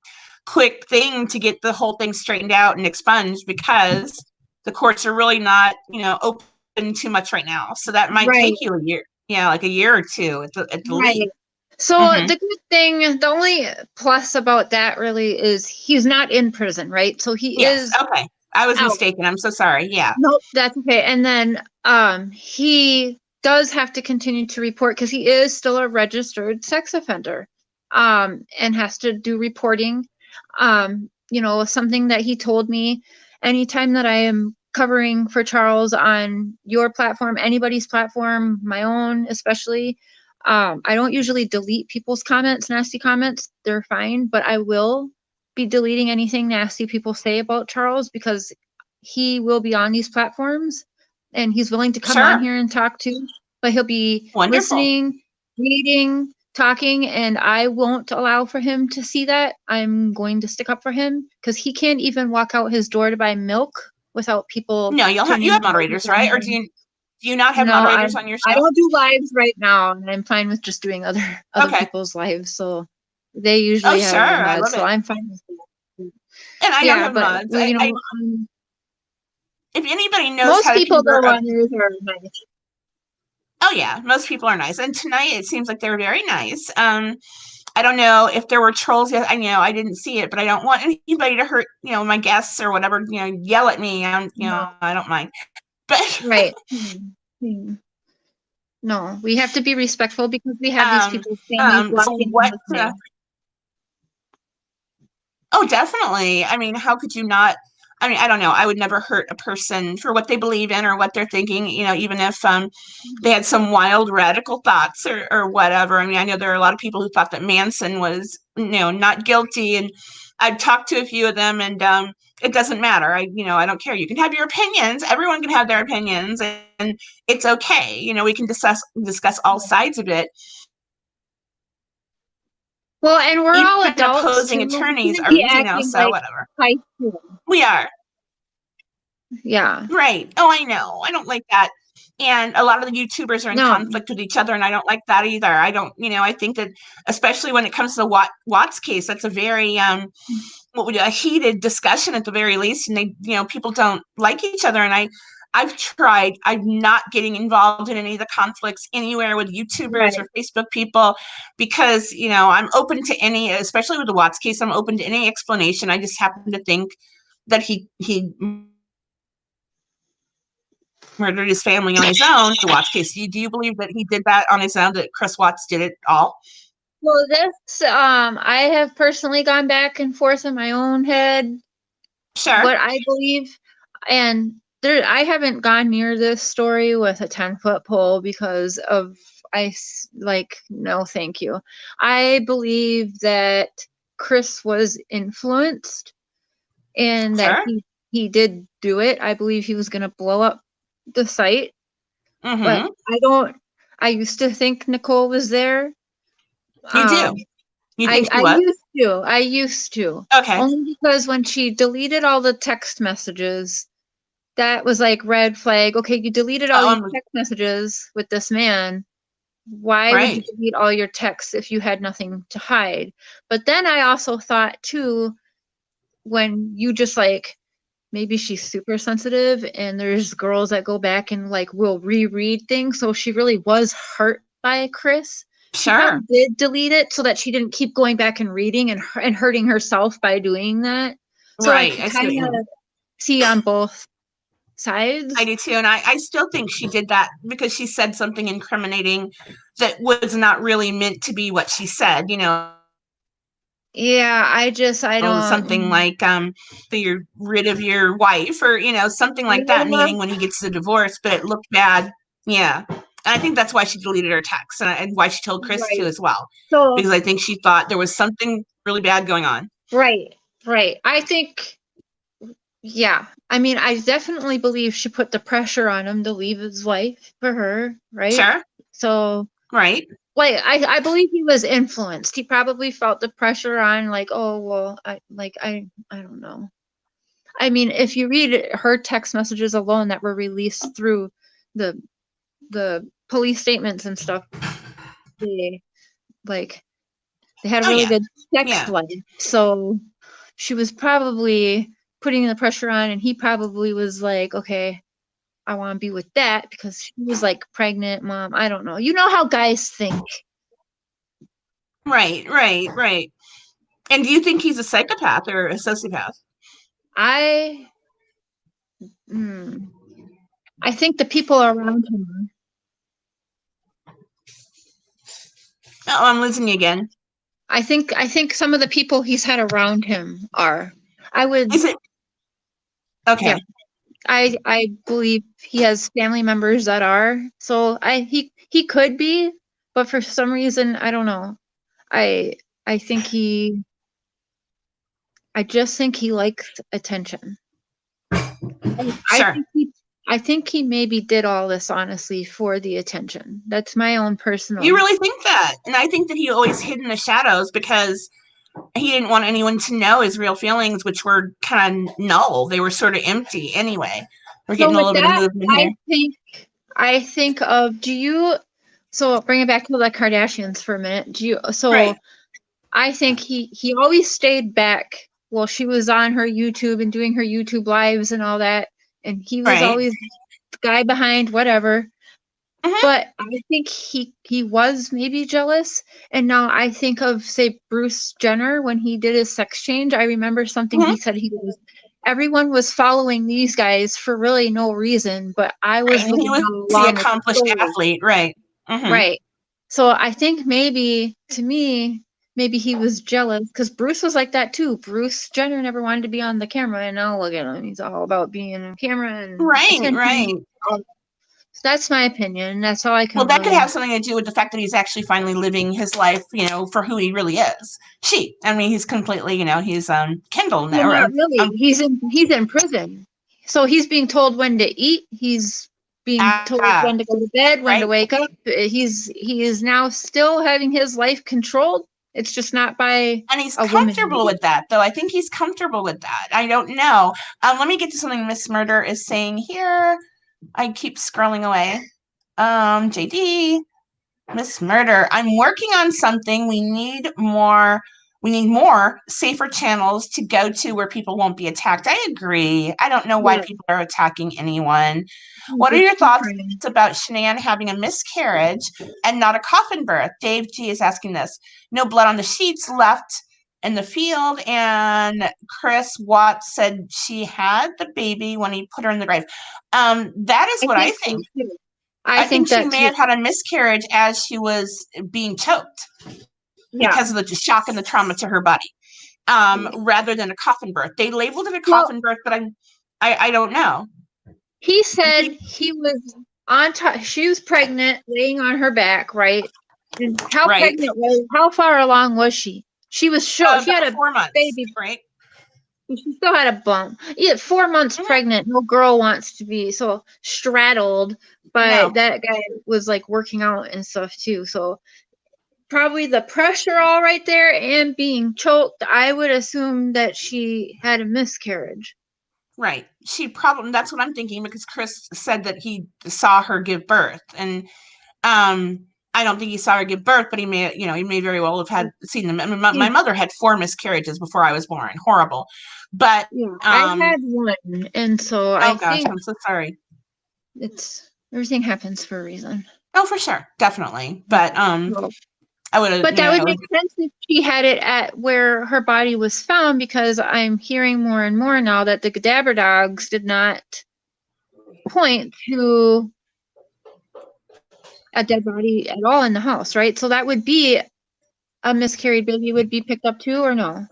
quick thing to get the whole thing straightened out and expunged because the courts are really not, open too much right now. So that might take you a year. Yeah, like a year or two at the least. So the good thing, the only plus about that really is he's not in prison, right? So he is okay. I was mistaken. I'm so sorry. Yeah. Nope, that's okay. And then he does have to continue to report because he is still a registered sex offender and has to do reporting. Something that he told me anytime that I am covering for Charles on your platform, anybody's platform, my own especially, I don't usually delete people's comments, nasty comments. They're fine, but I will be deleting anything nasty people say about Charles because he will be on these platforms and he's willing to come on here and talk to, but he'll be listening, reading, talking, and I won't allow for him to see that. I'm going to stick up for him because he can't even walk out his door to buy milk without people. No, you have moderators, right? Or do you not have moderators on your show? I don't do lives right now, and I'm fine with just doing other people's lives. So they usually have mods, so I'm fine with that. And I don't have mods. If anybody knows most how to people go on yours are nice. Oh yeah, most people are nice, and tonight it seems like they're very nice. I don't know if there were trolls yet. I didn't see it, but I don't want anybody to hurt, my guests or whatever. Yell at me. I don't mind. But right. No, we have to be respectful because we have these people's families watching. Oh, definitely. I mean, how could you not? I mean, I don't know. I would never hurt a person for what they believe in or what they're thinking, even if they had some wild radical thoughts or whatever. I mean, I know there are a lot of people who thought that Manson was, not guilty. And I've talked to a few of them and it doesn't matter. I don't care. You can have your opinions. Everyone can have their opinions and it's okay. We can discuss all sides of it. Well, and we're all adults. Opposing attorneys are, so like whatever. High school. We are. Yeah. Right. Oh, I know. I don't like that. And a lot of the YouTubers are in No. conflict with each other, and I don't like that either. I don't, I think that, especially when it comes to the Watts case, that's a very a heated discussion at the very least, and they, people don't like each other. And I'm not getting involved in any of the conflicts anywhere with YouTubers or Facebook people, because, I'm open to any, especially with the Watts case, I'm open to any explanation. I just happen to think that he murdered his family on his own. The Watts case. Do you believe that he did that on his own, that Chris Watts did it all? Well, this, I have personally gone back and forth in my own head. Sure. What I believe, and I haven't gone near this story with a 10-foot pole because of, no, thank you. I believe that Chris was influenced and that he did do it. I believe he was going to blow up the site. But I used to think Nicole was there. You do? You think she was? I used to. Okay. Only because when she deleted all the text messages, that was like red flag. Okay, you deleted all these text messages with this man. Why would you delete all your texts if you had nothing to hide? But then I also thought too, when you just maybe she's super sensitive, and there's girls that go back and will reread things. So she really was hurt by Chris. Sure. She did delete it so that she didn't keep going back and reading and hurting herself by doing that. So I can kind of see on both sides. I do too. And I still think she did that because she said something incriminating that was not really meant to be what she said, Yeah, I don't. Something like, you're rid of your wife, or, something like that, meaning when he gets the divorce, but it looked bad. Yeah. And I think that's why she deleted her text, and why she told Chris to as well. So, because I think she thought there was something really bad going on. Right. I think, yeah. I mean, I definitely believe she put the pressure on him to leave his wife for her, right? Sure. So, right. I believe he was influenced. He probably felt the pressure on, I don't know. I mean, if you read her text messages alone that were released through the police statements and stuff, they had a really good text line. So she was probably putting the pressure on, and he probably was like, okay, I want to be with that, because she was pregnant, mom. I don't know. You know how guys think. Right. And do you think he's a psychopath or a sociopath? I think the people around him. Oh, I'm losing you again. I think some of the people he's had around him are. Is it? Okay. Yeah. I believe he has family members that are. So he could be, but for some reason, I don't know. I just think he likes attention. Sure. I think he maybe did all this honestly for the attention. That's my own personal. You really think that? And I think that he always hid in the shadows because he didn't want anyone to know his real feelings, which were kind of null. They were sort of empty anyway. We're getting a little bit of movement here. I think of, so bring it back to the Kardashians for a minute. I think he always stayed back while she was on her YouTube and doing her YouTube lives and all that. And he was always the guy behind whatever. But I think he was maybe jealous. And now I think of, say, Bruce Jenner when he did his sex change. I remember something he said. Everyone was following these guys for really no reason, but I was. He was the accomplished athlete, right? Right. So I think maybe he was jealous because Bruce was like that too. Bruce Jenner never wanted to be on the camera, and now look at him. He's all about being on camera and right. So that's my opinion. That's all I can. Well, that could have something to do with the fact that he's actually finally living his life, for who he really is. He's completely, he's Kendall now. Well, not really. He's in prison, so he's being told when to eat. He's being told when to go to bed, when to wake up. He is now still having his life controlled. It's just not by. And he's comfortable with that, though. I think he's comfortable with that. I don't know. Let me get to something Miss Murder is saying here. I keep scrolling away. JD, Miss Murder. I'm working on something. We need more safer channels to go to where people won't be attacked. I agree. I don't know why Yeah. people are attacking anyone. What are your thoughts about Shanann having a miscarriage and not a coffin birth? Dave G is asking this. No blood on the sheets left in the field, and Chris Watts said she had the baby when he put her in the grave. That is what I think. I think think she that may too. have had a miscarriage as she was being choked because of the shock and the trauma to her body, rather than a coffin birth. They labeled it a coffin birth, but I don't know. He said he was on top. She was pregnant, laying on her back, right? And how pregnant was? How far along was she? She was short. She had a 4 months, baby, right? She still had a bump. Yeah, 4 months pregnant. No girl wants to be so straddled, but that guy was like working out and stuff too. So probably the pressure all right there and being choked. I would assume that she had a miscarriage. Right. That's what I'm thinking, because Chris said that he saw her give birth, and I don't think he saw her give birth, but he may very well have seen them. I mean, my mother had 4 miscarriages before I was born. Horrible. But I had one, and so I think I'm so sorry. Everything happens for a reason. Oh, for sure, definitely. But I would. But that would make sense if she had it at where her body was found, because I'm hearing more and more now that the cadaver dogs did not point to a dead body at all in the house, right? So that would be a miscarried baby would be picked up too, or no?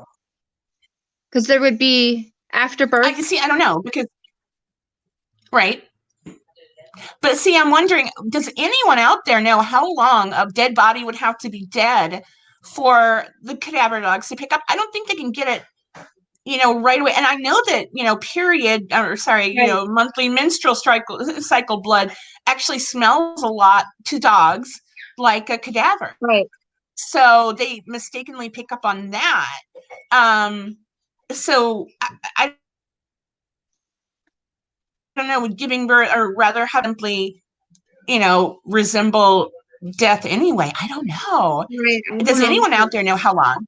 Because there would be after birth. I don't know, because right. But see, I'm wondering, does anyone out there know how long a dead body would have to be dead for the cadaver dogs to pick up? I don't think they can get it, right away. And I know that, monthly menstrual cycle blood actually smells a lot to dogs like a cadaver. Right. So they mistakenly pick up on that. So I don't know, would giving birth, or rather have simply, resemble death anyway? I don't know. Right. Does anyone out there know how long?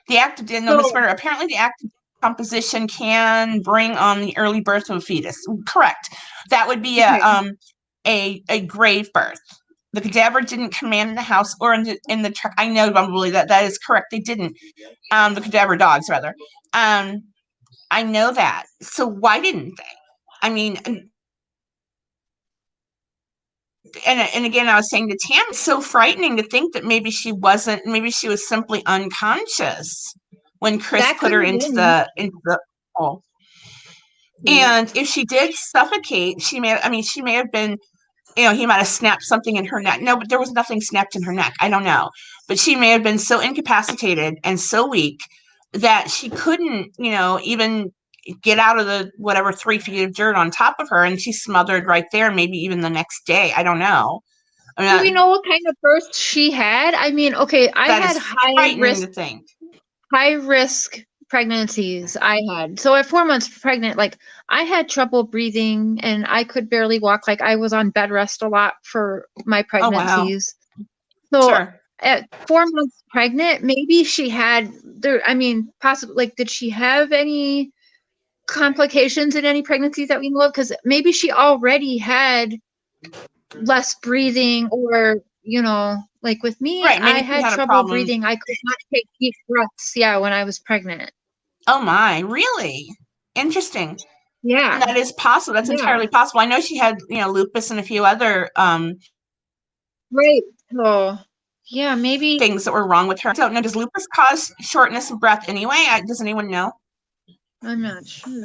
The act of apparently the act of decomposition can bring on the early birth of a fetus. Correct. That would be a grave birth. The cadaver didn't command in the house or in the truck. I know, Bumblebee, that is correct. They didn't. The cadaver dogs, rather. I know that. So why didn't they? I mean, and again, I was saying to Tam, it's so frightening to think that maybe she was simply unconscious when Chris put her into the hole. And if she did suffocate, she may have been, he might have snapped something in her neck. No, but there was nothing snapped in her neck. I don't know. But she may have been so incapacitated and so weak that she couldn't, even get out of the 3 feet of dirt on top of her, and she smothered right there, maybe even the next day. I don't know. Do we know what kind of birth she had? I mean, okay, I had high risk pregnancies. I had, so at 4 months pregnant, like I had trouble breathing and I could barely walk. Like I was on bed rest a lot for my pregnancies. So at 4 months pregnant, maybe she had possibly, like, did she have any complications in any pregnancies that we know of? Because maybe she already had less breathing, or like with me, I had trouble breathing. I could not take deep breaths when I was pregnant. Oh my, really? Interesting. Yeah, and that is possible. That's entirely possible. I know she had lupus and a few other right. So yeah, maybe things that were wrong with her. I don't know, does lupus cause shortness of breath anyway? Does anyone know? I'm not sure.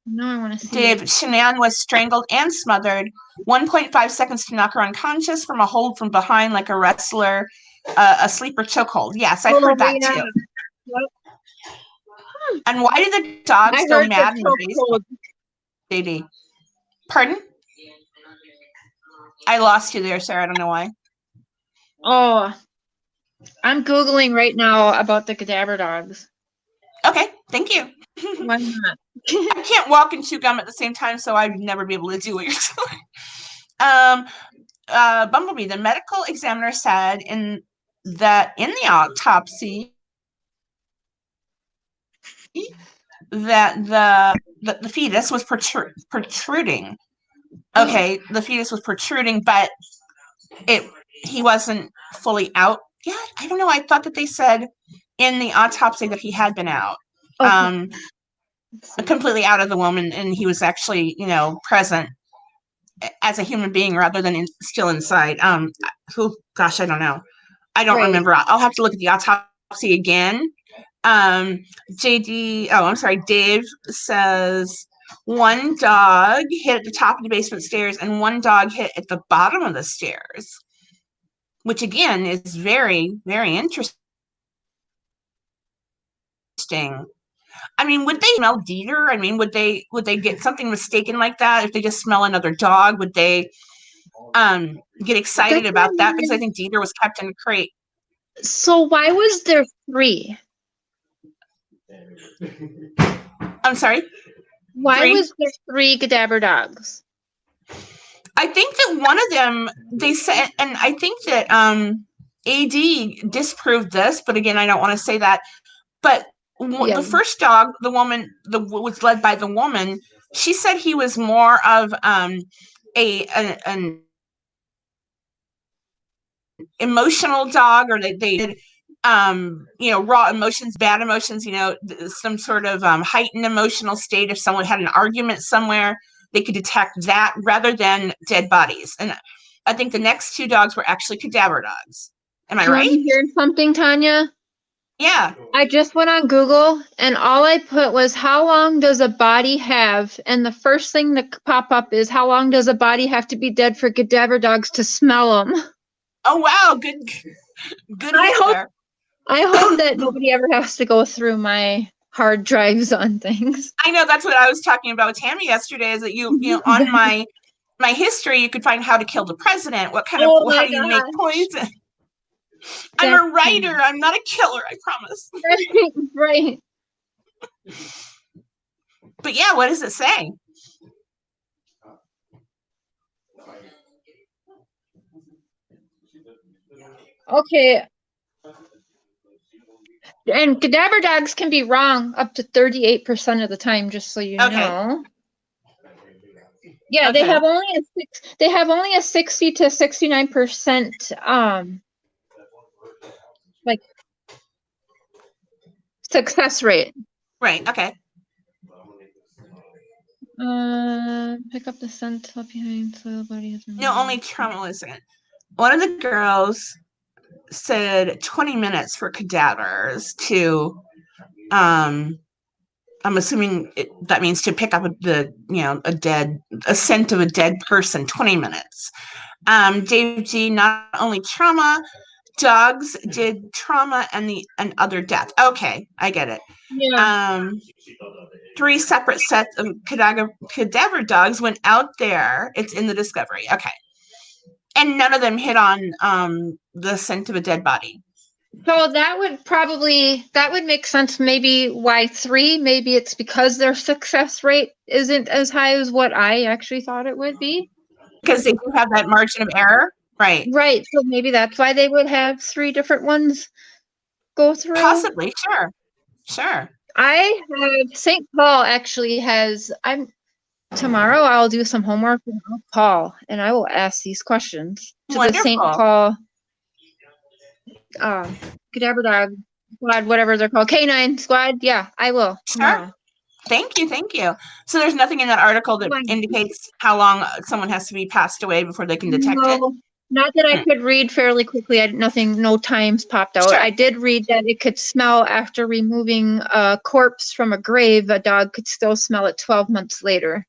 No, I want to see. Dave, Shanann was strangled and smothered. 1.5 seconds to knock her unconscious from a hold from behind, like a wrestler, a sleeper chokehold. Yes, I've heard that too. Yep. And why did the dogs go mad in baseball? JD, pardon? I lost you there, Sarah. I don't know why. Oh, I'm Googling right now about the cadaver dogs. Okay, thank you. Why not? I can't walk and chew gum at the same time, so I'd never be able to do what you're doing. Bumblebee, the medical examiner said in the autopsy that the fetus was protruding. Okay, the fetus was protruding, but he wasn't fully out yet. I don't know. I thought that they said in the autopsy that he had been out, Okay. completely out of the woman, and he was actually, present as a human being rather than still inside. Gosh, I don't know. I don't remember. I'll have to look at the autopsy again. Dave says one dog hit at the top of the basement stairs and one dog hit at the bottom of the stairs, which again is very, very interesting. I mean, would they smell Dieter? I mean, would they get something mistaken like that if they just smell another dog? Would they get excited about that? Because I think Dieter was kept in a crate. So why was there 3? I'm sorry? Why was there 3 cadaver dogs? I think that one of them, they said, and I think that AD disproved this, but again, I don't want to say that. But the first dog, the woman, was led by the woman. She said he was more of an emotional dog, or they did raw emotions, bad emotions, some sort of heightened emotional state. If someone had an argument somewhere, they could detect that rather than dead bodies. And I think the next 2 dogs were actually cadaver dogs. Am I right? You heard something, Tanya? Yeah. I just went on Google and all I put was how long does a body have? And the first thing that pop up is how long does a body have to be dead for cadaver dogs to smell them? Oh wow, good. I hope that nobody ever has to go through my hard drives on things. I know, that's what I was talking about with Tammy yesterday, is that you on my history, you could find how to kill the president, what kind of how do you make poison. I'm a writer, I'm not a killer, I promise. Right. But yeah, what does it say? Okay. And cadaver dogs can be wrong up to 38% of the time, just so you know. Yeah, they have only a 60 to 69% like success rate. Right. Okay. Pick up the scent left behind, so the body has. No, only trauma was in. One of the girls said 20 minutes for cadavers to I'm assuming that means to pick up a scent of a dead person, 20 minutes. Dave G, not only trauma, dogs did trauma and other death. Okay, I get it. Yeah. 3 separate sets of cadaver dogs went out there. It's in the discovery. Okay. And none of them hit on the scent of a dead body. So that would make sense. Maybe why 3? Maybe it's because their success rate isn't as high as what I actually thought it would be. Because they do have that margin of error, right? Right. So maybe that's why they would have 3 different ones go through. Possibly, sure. I have St. Paul actually has. Tomorrow I'll do some homework and I'll call and I will ask these questions to the St. Paul cadaver dog squad, whatever they're called, K9 squad. Yeah, I will. Sure. Thank you. So there's nothing in that article that indicates how long someone has to be passed away before they can detect it? Not that I could read fairly quickly. No times popped out. Sure. I did read that it could smell after removing a corpse from a grave. A dog could still smell it 12 months later.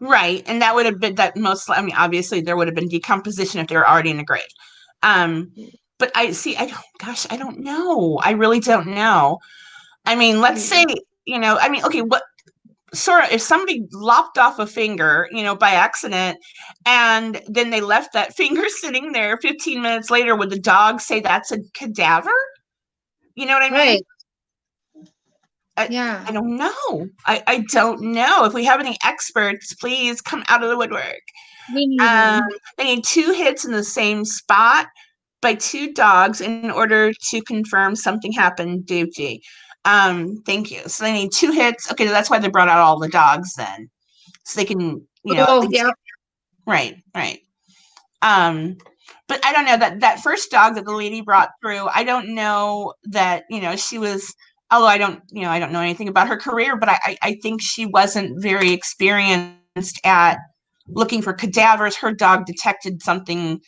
Right. And that would have been obviously there would have been decomposition if they were already in a grave. But I don't know. I really don't know. I mean, let's say, okay, if somebody lopped off a finger, by accident, and then they left that finger sitting there 15 minutes later, would the dog say that's a cadaver? You know what I mean? Right. Yeah. I don't know. I don't know. If we have any experts, please come out of the woodwork. We need Um, one. they need 2 hits in the same spot by 2 dogs in order to confirm something happened, Dave G. Thank you. So they need 2 hits. Okay, that's why they brought out all the dogs then. So they can, at Oh, least, yeah. right. But I don't know that first dog that the lady brought through, I don't know that, she was, although I don't know anything about her career, but I think she wasn't very experienced at looking for cadavers. Her dog detected something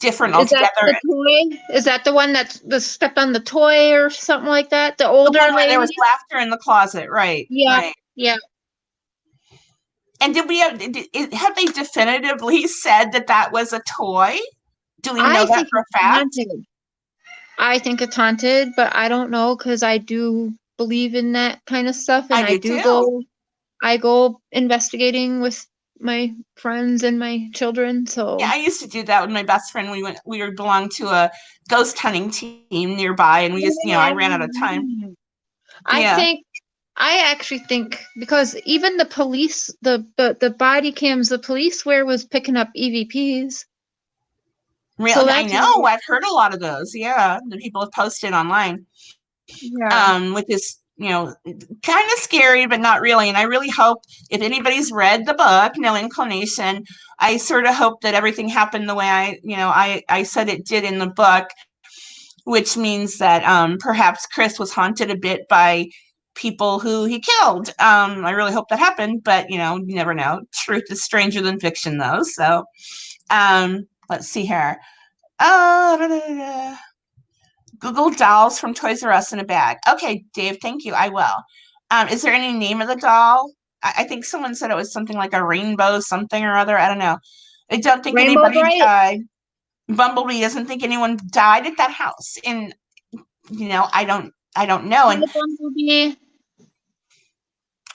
different Is that the altogether. toy? Is that the one that stepped on the toy or something like that? The The older one where there was lady? laughter in the closet, right? Yeah. Right. Yeah. And did we have they definitively said that was a toy? Do we know I that think for a it's fact? haunted. I think it's haunted, but I don't know because I do believe in that kind of stuff, and I do too. I go investigating with my friends and my children. So Yeah, I used to do that with my best friend. We belonged to a ghost hunting team nearby, and we just, I ran out of time. I Yeah, think I actually think because even the police, the body cams the police wear was picking up EVPs. So really, I that's know. I've heard a lot of those. Yeah, the people have posted online, yeah. which is, kind of scary, but not really. And I really hope if anybody's read the book, No Inclination, I sort of hope that everything happened the way I said it did in the book, which means that perhaps Chris was haunted a bit by people who he killed. I really hope that happened, but you never know. Truth is stranger than fiction, though. So let's see here. Da, da, da, da. Google dolls from Toys R Us in a bag. Okay, Dave, thank you. I will. Is there any name of the doll? I think someone said it was something like a rainbow something or other. I don't know. I don't think Rainbow anybody Bright. died. Bumblebee doesn't think anyone died at that house. And I don't know. And Bumblebee.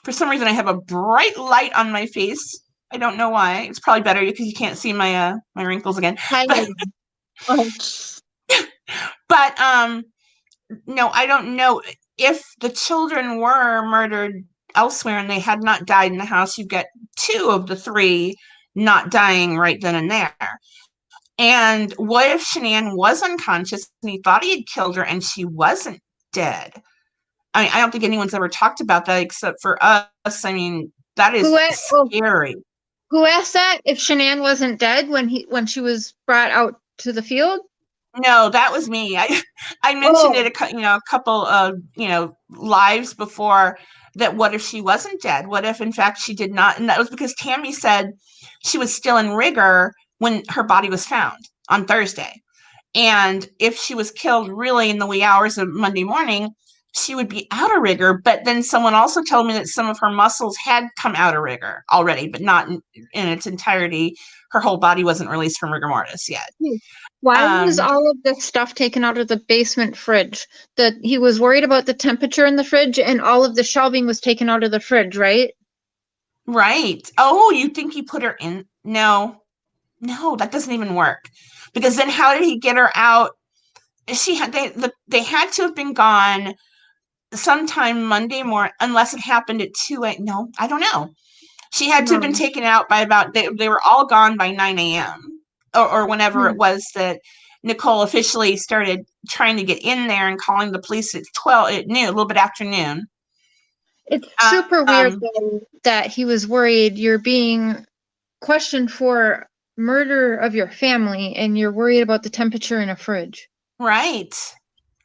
for some reason I have a bright light on my face. I don't know why. It's probably better because you can't see my wrinkles again. But Oh, but no, I don't know if the children were murdered elsewhere and they had not died in the house. You get 2 of the 3 not dying right then and there. And what if Shanann was unconscious and he thought he had killed her and she wasn't dead? I mean, I don't think anyone's ever talked about that except for us. I mean, that is scary. who asked that? If Shanann wasn't dead when she was brought out to the field? No, that was me. I mentioned Oh, it a couple of lives before, that what if she wasn't dead? What if in fact she did not? And that was because Tammy said she was still in rigor when her body was found on Thursday. And if she was killed really in the wee hours of Monday morning, she would be out of rigor. But then someone also told me that some of her muscles had come out of rigor already, but not in its entirety. Her whole body wasn't released from rigor mortis yet. why was all of this stuff taken out of the basement fridge? That he was worried about the temperature in the fridge, and all of the shelving was taken out of the fridge, right? Right. Oh, you think he put her in? No, that doesn't even work. Because then how did he get her out? They had to have been gone sometime Monday morning, unless it happened at 2 a.m. No, I don't know. She had to have been No. taken out by about, they were all gone by 9 a.m. Or whenever it was that Nicole officially started trying to get in there and calling the police at 12 at noon, a little bit after noon. It's super weird though that he was worried you're being questioned for murder of your family and you're worried about the temperature in a fridge. Right.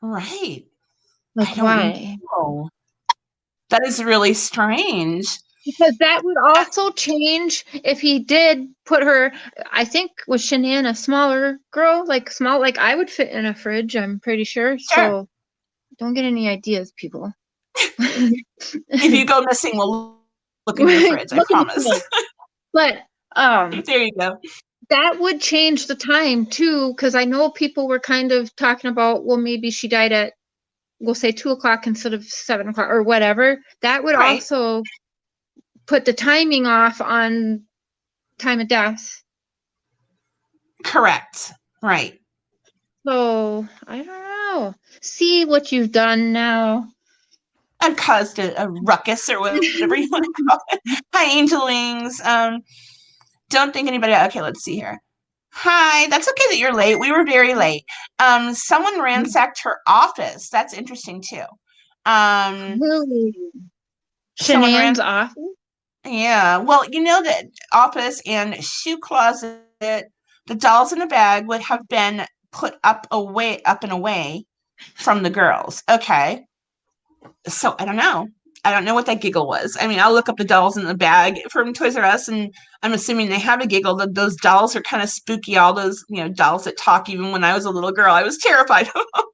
Like, I don't why? know. That is really strange. Because that would also change if he did put her, I think was Shanann a smaller girl, like small, like I would fit in a fridge, I'm pretty sure. Sure. So don't get any ideas, people. If you go missing, we'll look in your fridge, I Look at the promise. fridge. But There you go. that would change the time too, because I know people were kind of talking about, well, maybe she died at, we'll say 2 o'clock instead of 7 o'clock or whatever. That would Right. also put the timing off on time of death. Correct. Right. So I don't know. See what you've done now. I've caused a ruckus or whatever you want to call it. Hi, Angelings. Don't think anybody. Okay, let's see here. Hi, that's okay that you're late. We were very late. Someone ransacked her office. That's interesting too. Really? Someone Shanann's office? Yeah. Well, you know that office and shoe closet, the dolls in a bag would have been put up and away from the girls. Okay. So I don't know. I don't know what that giggle was. I mean, I'll look up the dolls in the bag from Toys R Us, and I'm assuming they have a giggle. Those dolls are kind of spooky. All those, dolls that talk. Even when I was a little girl, I was terrified of them.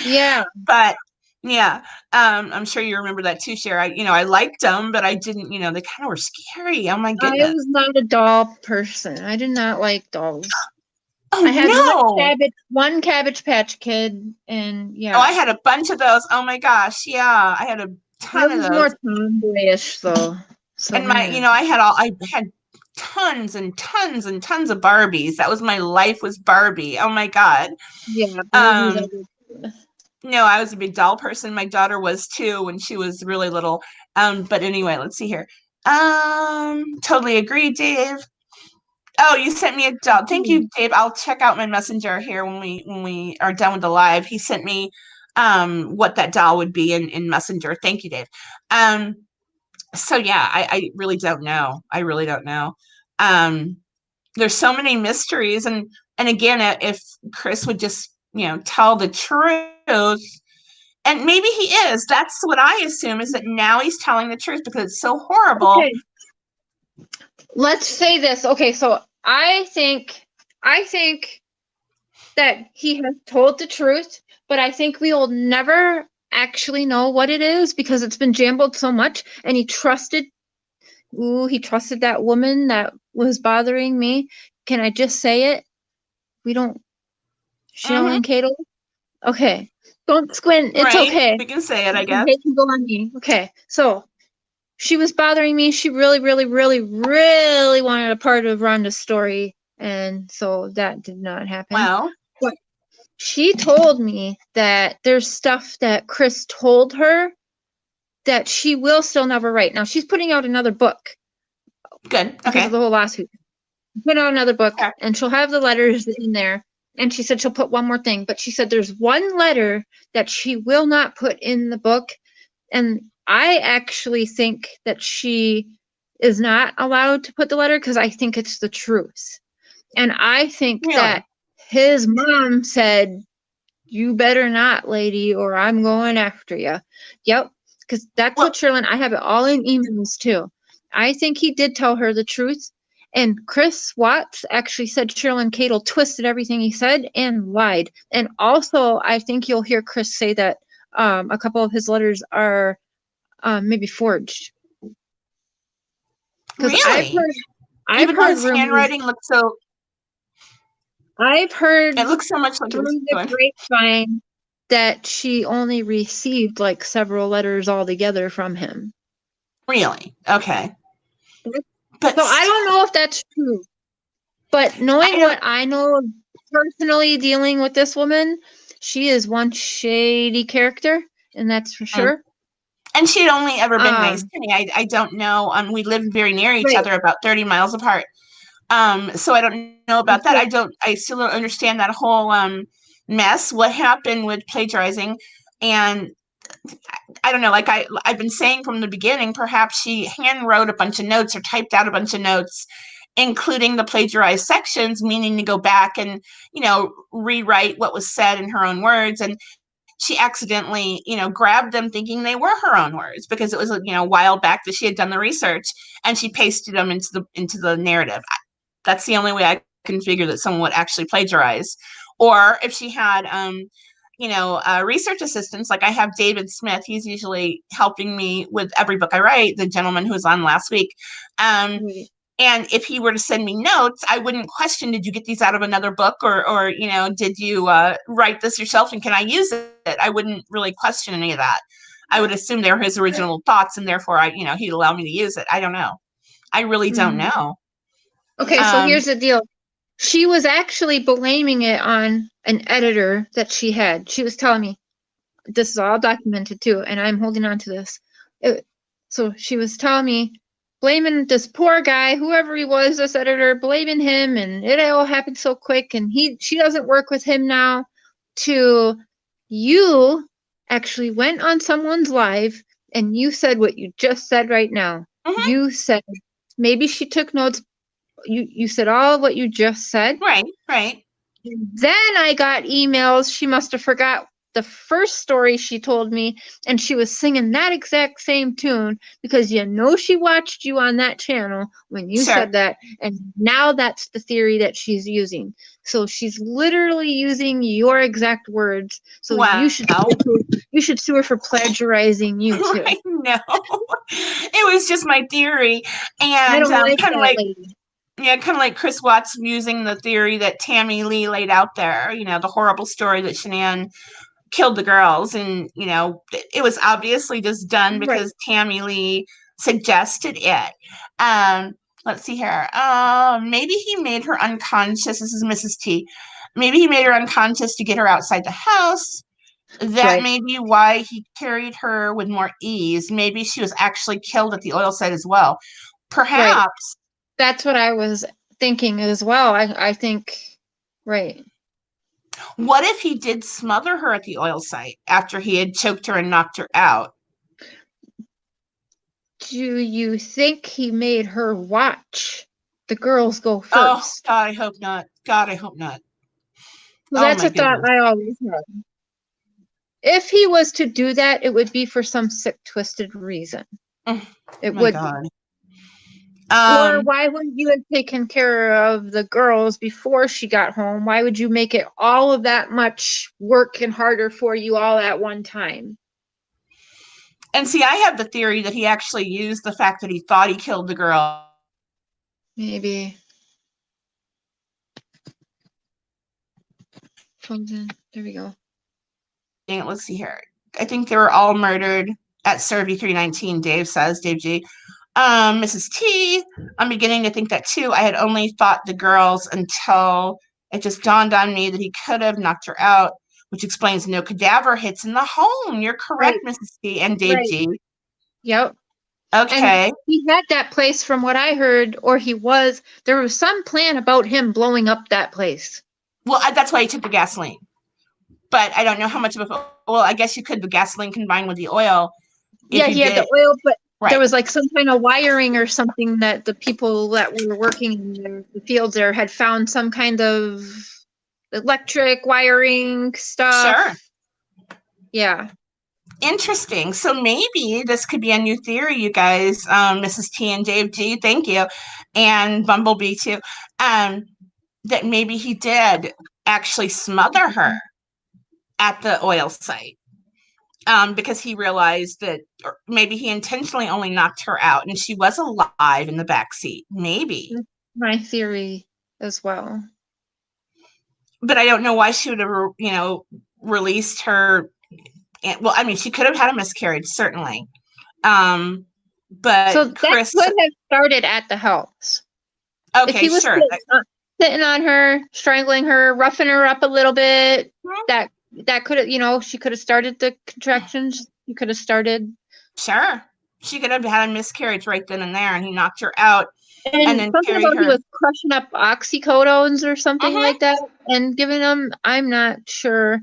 Yeah. But yeah, I'm sure you remember that too, Cher. I liked them, but I didn't. They kind of were scary. Oh my I goodness. was not a doll person. I did not like dolls. Oh I had no. one Cabbage Patch Kid, and yeah. Oh, I had a bunch of those. Oh my gosh, yeah, I had a ton of was those. more tomboyish though. So And I had tons and tons and tons of Barbies. That was my life, was Barbie. Oh my God. Yeah. No, I was a big doll person. My daughter was too when she was really little. But anyway, let's see here. Totally agree, Dave. Oh, you sent me a doll. Thank you, Dave. I'll check out my messenger here when we are done with the live. He sent me what that doll would be in Messenger. Thank you, Dave. So yeah, I really don't know. I really don't know. There's so many mysteries, and again, if Chris would just tell the truth, and maybe he is. That's what I assume, is that now he's telling the truth because it's so horrible. Okay. Let's say this. Okay, so I think that he has told the truth, but I think we will never actually know what it is because it's been jumbled so much, and he trusted that woman that was bothering me. Can I just say it? Shanann Cato? Okay. Don't squint. It's right. Okay. We can say it, I guess. They can go on me. Okay. So she was bothering me. She really, really, really, really wanted a part of Rhonda's story. And so that did not happen. Well, but she told me that there's stuff that Chris told her that she will still never write. Now she's putting out another book. Good. Because of the whole lawsuit. Put out another book, and she'll have the letters in there. And she said she'll put one more thing, but she said there's one letter that she will not put in the book. And I actually think that she is not allowed to put the letter because I think it's the truth. And I think that his mom said, you better not, lady, or I'm going after you. Yep. Because that's what Sherlyn, I have it all in emails too. I think he did tell her the truth. And Chris Watts actually said Sherlyn Cato twisted everything he said and lied. And also, I think you'll hear Chris say that a couple of his letters are maybe forged. Really? Even though his handwriting looks so... I've heard it looks so much like through the grapevine that she only received like several letters altogether from him. Really? Okay. So I don't know if that's true. But knowing what I know personally dealing with this woman, she is one shady character, and that's for sure. And she'd only ever been nice to me. I don't know. We live very near each other, about 30 miles apart. So I don't know about that. I still don't understand that whole mess. What happened with plagiarizing? And I don't know, like I've been saying from the beginning, perhaps she hand wrote a bunch of notes or typed out a bunch of notes, including the plagiarized sections, meaning to go back and, rewrite what was said in her own words. And she accidentally, grabbed them thinking they were her own words because it was, a while back that she had done the research, and she pasted them into the narrative. That's the only way I can figure that someone would actually plagiarize. Or if she had, research assistants, like I have David Smith. He's usually helping me with every book I write, the gentleman who was on last week. And if he were to send me notes, I wouldn't question, did you get these out of another book, or did you write this yourself and can I use it? I wouldn't really question any of that. I would assume they're his original thoughts, and therefore he'd allow me to use it. I don't know. I really don't know. Okay, so here's the deal. She was actually blaming it on an editor that she had. She was telling me, this is all documented too, and I'm holding on to this. So she was telling me, blaming this poor guy, whoever he was, this editor, blaming him, and it all happened so quick, and she doesn't work with him now, to you actually went on someone's live and you said what you just said right now. Mhm. You said, maybe she took notes. You said all of what you just said. Right. Then I got emails. She must have forgot the first story she told me, and she was singing that exact same tune because she watched you on that channel when you Sure. said that, and now that's the theory that she's using. So she's literally using your exact words. So Wow. you should sue her for plagiarizing you too. I know. It was just my theory, and I don't like kind of that like lady. yeah, kind of like Chris Watts using the theory that Tammy Lee laid out there. The horrible story that Shanann killed the girls, and it was obviously just done Right. because Tammy Lee suggested it. Let's see here. Maybe he made her unconscious. This is Mrs. T. Maybe he made her unconscious to get her outside the house. That Right. may be why he carried her with more ease. Maybe she was actually killed at the oil site as well. Perhaps. That's what I was thinking as well. I think, right. What if he did smother her at the oil site after he had choked her and knocked her out? Do you think he made her watch the girls go first? Oh, God, I hope not. God, I hope not. Well, that's a thought I always had. If he was to do that, it would be for some sick, twisted reason. It My would. God. Or why wouldn't you have taken care of the girls before she got home? Why would you make it all of that much work and harder for you all at one time? And see, I have the theory that he actually used the fact that he thought he killed the girl. Maybe. There we go. Let's see here. I think they were all murdered at Servy 319, Dave says, Dave G. Mrs. T, I'm beginning to think that too. I had only thought the girls until it just dawned on me that he could have knocked her out, which explains no cadaver hits in the home. You're correct, Right. Mrs. T and Dave G. Yep. Okay. And he had that place from what I heard, or there was some plan about him blowing up that place. Well, that's why he took the gasoline. But I don't know how much of I guess you could, the gasoline combined with the oil. Yeah, he had the oil, but right. There was like some kind of wiring or something that the people that were working in the fields there had found some kind of electric wiring stuff. Sure. Yeah. Interesting. So maybe this could be a new theory, you guys, Mrs. T and Dave G, thank you, and Bumblebee too, that maybe he did actually smother her at the oil site, because he realized that, or maybe he intentionally only knocked her out and she was alive in the back seat. Maybe. My theory as well. But I don't know why she would have, released her. Well, I mean, she could have had a miscarriage, certainly. But so that Chris could have started at the house. Okay, if he was sure. Sitting on her, strangling her, roughing her up a little bit, that could have, she could have started the contractions. He could have started. Sure. She could have had a miscarriage right then and there, and he knocked her out and then something carried about her. He was crushing up oxycodones or something like that and giving them. I'm not sure.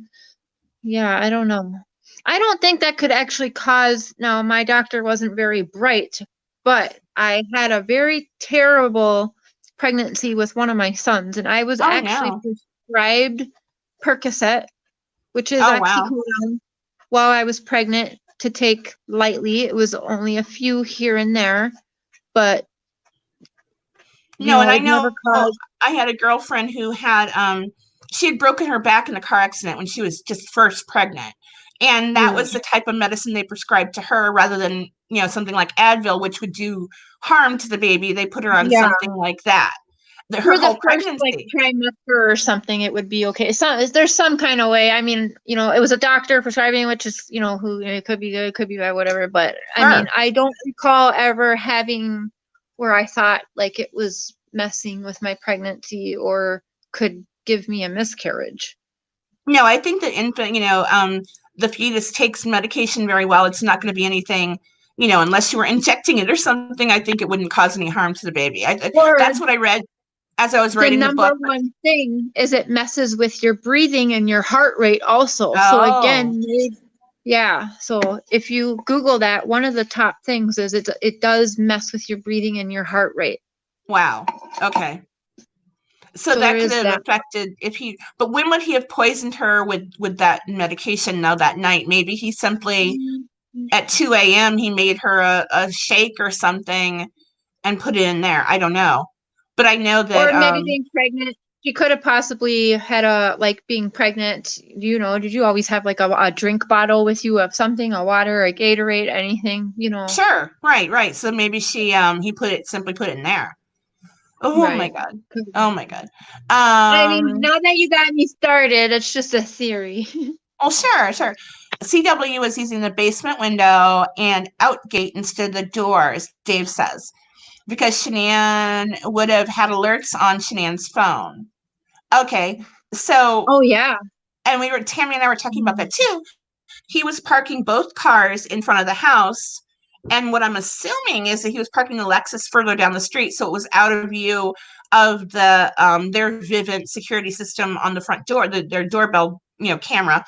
Yeah, I don't know. I don't think that could actually cause. Now, my doctor wasn't very bright, but I had a very terrible pregnancy with one of my sons, and I was prescribed Percocet, which is oxycodone, while I was pregnant, to take lightly. It was only a few here and there, but no, and I know I had a girlfriend who had she had broken her back in a car accident when she was just first pregnant, and that was the type of medicine they prescribed to her rather than something like Advil, which would do harm to the baby. They put her on something like that. Her whole pregnancy, like trimester or something, it would be okay. There's some kind of way. I mean, it was a doctor prescribing, which is who it could be good, it could be bad, whatever. But I mean, I don't recall ever having where I thought like it was messing with my pregnancy or could give me a miscarriage. No, I think that infant, the fetus takes medication very well. It's not going to be anything, unless you were injecting it or something. I think it wouldn't cause any harm to the baby. Or That's what I read as I was the writing the number book. one thing is it messes with your breathing and your heart rate also. So again, yeah. So if you Google that, one of the top things is it does mess with your breathing and your heart rate. Wow. Okay. So there that could is have that. affected but when would he have poisoned her with that medication now that night? Maybe he simply at 2 a.m. he made her a shake or something and put it in there. I don't know. But I know that Or maybe being pregnant. She could have possibly had being pregnant, did you always have like a drink bottle with you of something, a water, a Gatorade, anything, Sure. Right. So maybe he simply put it in there. Oh my Right. God. Oh my God. I mean, now that you got me started, it's just a theory. Oh, sure. CW was using the basement window and out gate instead of the doors, Dave says, because Shanann would have had alerts on Shanann's phone. Okay, so Oh yeah. and Tammy and I were talking about that too. He was parking both cars in front of the house, and what I'm assuming is that he was parking the Lexus further down the street, so it was out of view of the their Vivint security system on the front door, their doorbell, camera,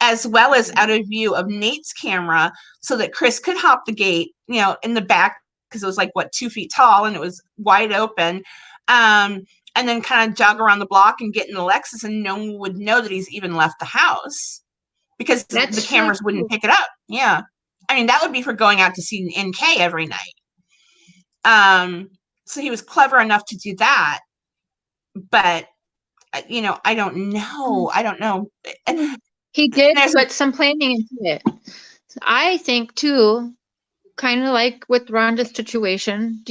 as well as out of view of Nate's camera, so that Chris could hop the gate, in the back, because it was 2 feet tall and it was wide open. And then kind of jog around the block and get in the Lexus, and no one would know that he's even left the house because the cameras wouldn't pick it up. Yeah. I mean, that would be for going out to see NK every night. So he was clever enough to do that. But, I don't know. He did put some planning into it. I think too, kind of like with Rhonda's situation,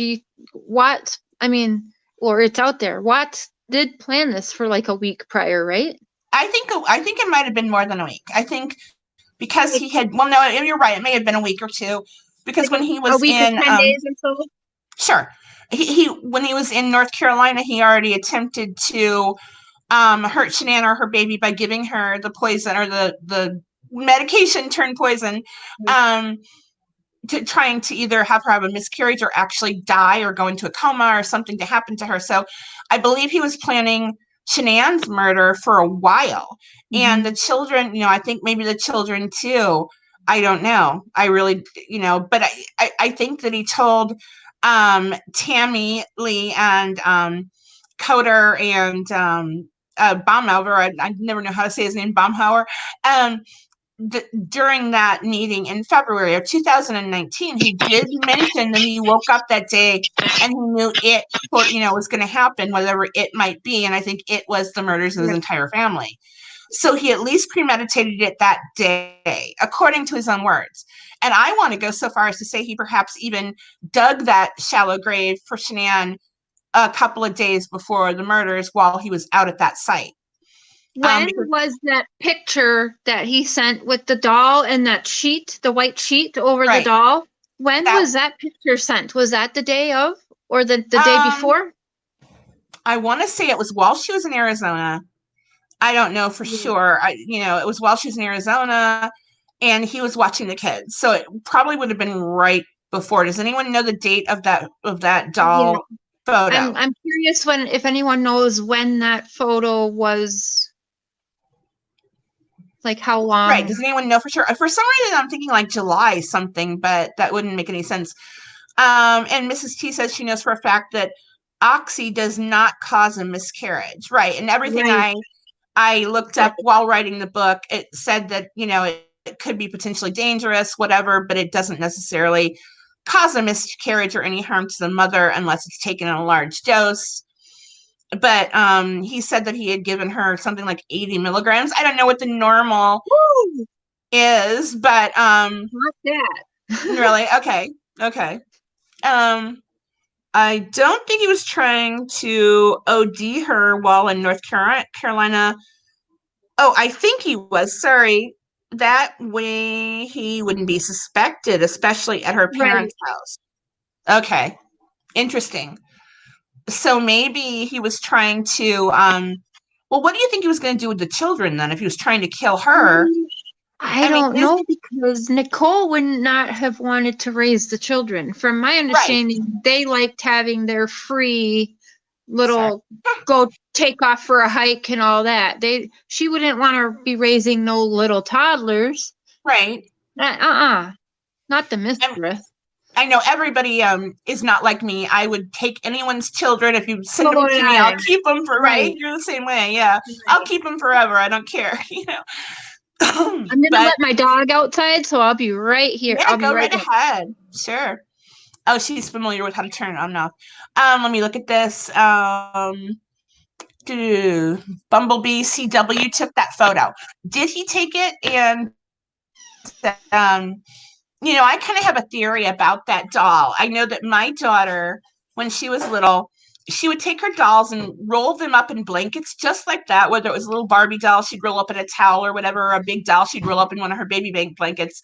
or it's out there. Watts did plan this for a week prior, right? I think it might have been more than a week. I think because he had, well, no, you're right. It may have been a week or two, because when he was a week in, or 10 days or so. Sure. He when he was in North Carolina, he already attempted to hurt Shanann or her baby by giving her the poison, or the medication turned poison, to trying to either have her have a miscarriage or actually die or go into a coma or something to happen to her. So I believe he was planning Shanann's murder for a while. And the children, I think maybe the children too. I don't know. I really, but I think that he told Tammy Lee and Coder and Baumhauer, I never know how to say his name, Baumhauer, during that meeting in February of 2019, he did mention that he woke up that day and he knew it, was going to happen, whatever it might be. And I think it was the murders of his entire family. So he at least premeditated it that day, according to his own words. And I want to go so far as to say he perhaps even dug that shallow grave for Shanann a couple of days before the murders while he was out at that site. When was that picture that he sent with the doll and that sheet, the white sheet over the doll? When was that picture sent? Was that the day of, or the day before? I want to say it was while she was in Arizona. I don't know for sure. It was while she was in Arizona and he was watching the kids. So it probably would have been right before. Does anyone know the date of that doll photo? I'm curious if anyone knows when that photo was. How long? Right. Does anyone know for sure? For some reason, I'm thinking July something, but that wouldn't make any sense. And Mrs. T says she knows for a fact that oxy does not cause a miscarriage. Right. And everything I looked up while writing the book, it said that, it could be potentially dangerous, whatever, but it doesn't necessarily cause a miscarriage or any harm to the mother unless it's taken in a large dose. But he said that he had given her something like 80 milligrams. I don't know what the normal is, but not that. Really? Okay. I don't think he was trying to OD her while in North Carolina. Oh, I think he was. Sorry. That way he wouldn't be suspected, especially at her parents' house. Okay. Interesting. So maybe he was trying to, well, what do you think he was going to do with the children then if he was trying to kill her? I mean, don't know, because Nicole would not have wanted to raise the children. From my understanding, they liked having their free little go take off for a hike and all that. She wouldn't want to be raising no little toddlers. Right. Not the mistress. I know everybody is not like me. I would take anyone's children. If you send them Oh, to me, yeah. I'll keep them for Right. You're the same way. Yeah. I'll keep them forever. I don't care. I'm going to let my dog outside, so I'll be right here. Yeah, I'll be go right right ahead. Sure. Oh, she's familiar with how to turn it on and off. Let me look at this. Bumblebee CW took that photo. Did he take it? And I kind of have a theory about that doll. I know that my daughter, when she was little, she would take her dolls and roll them up in blankets just like that, whether it was a little Barbie doll, she'd roll up in a towel or whatever, or a big doll, she'd roll up in one of her baby bank blankets.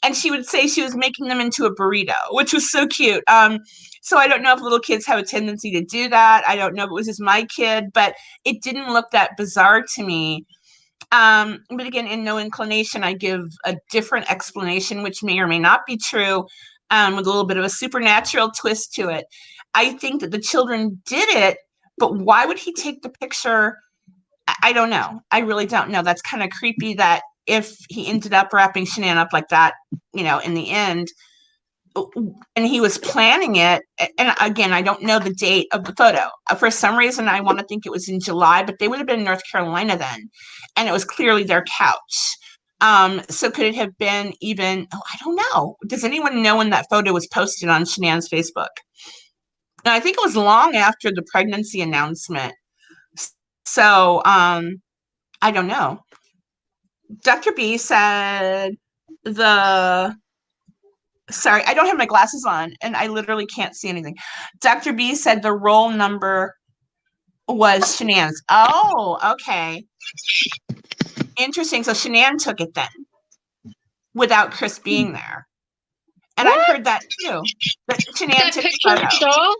And she would say she was making them into a burrito, which was so cute. So I don't know if little kids have a tendency to do that. I don't know if it was just my kid, but it didn't look that bizarre to me. But again, in No Inclination, I give a different explanation, which may or may not be true, with a little bit of a supernatural twist to it. I think that the children did it, but why would he take the picture? I don't know. I really don't know. That's kind of creepy that if he ended up wrapping Shanann up like that, in the end, and he was planning it. And again, I don't know the date of the photo. For some reason, I want to think it was in July, but they would have been in North Carolina then. And it was clearly their couch. So could it have been even, I don't know. Does anyone know when that photo was posted on Shanann's Facebook? And I think it was long after the pregnancy announcement. So I don't know. Dr. B said sorry, I don't have my glasses on and I literally can't see anything. Dr. B said the roll number was Shanann's. Oh, okay. Interesting. So Shanann took it then without Chris being there. And I've heard that too. That Shanann took the photo. Doll?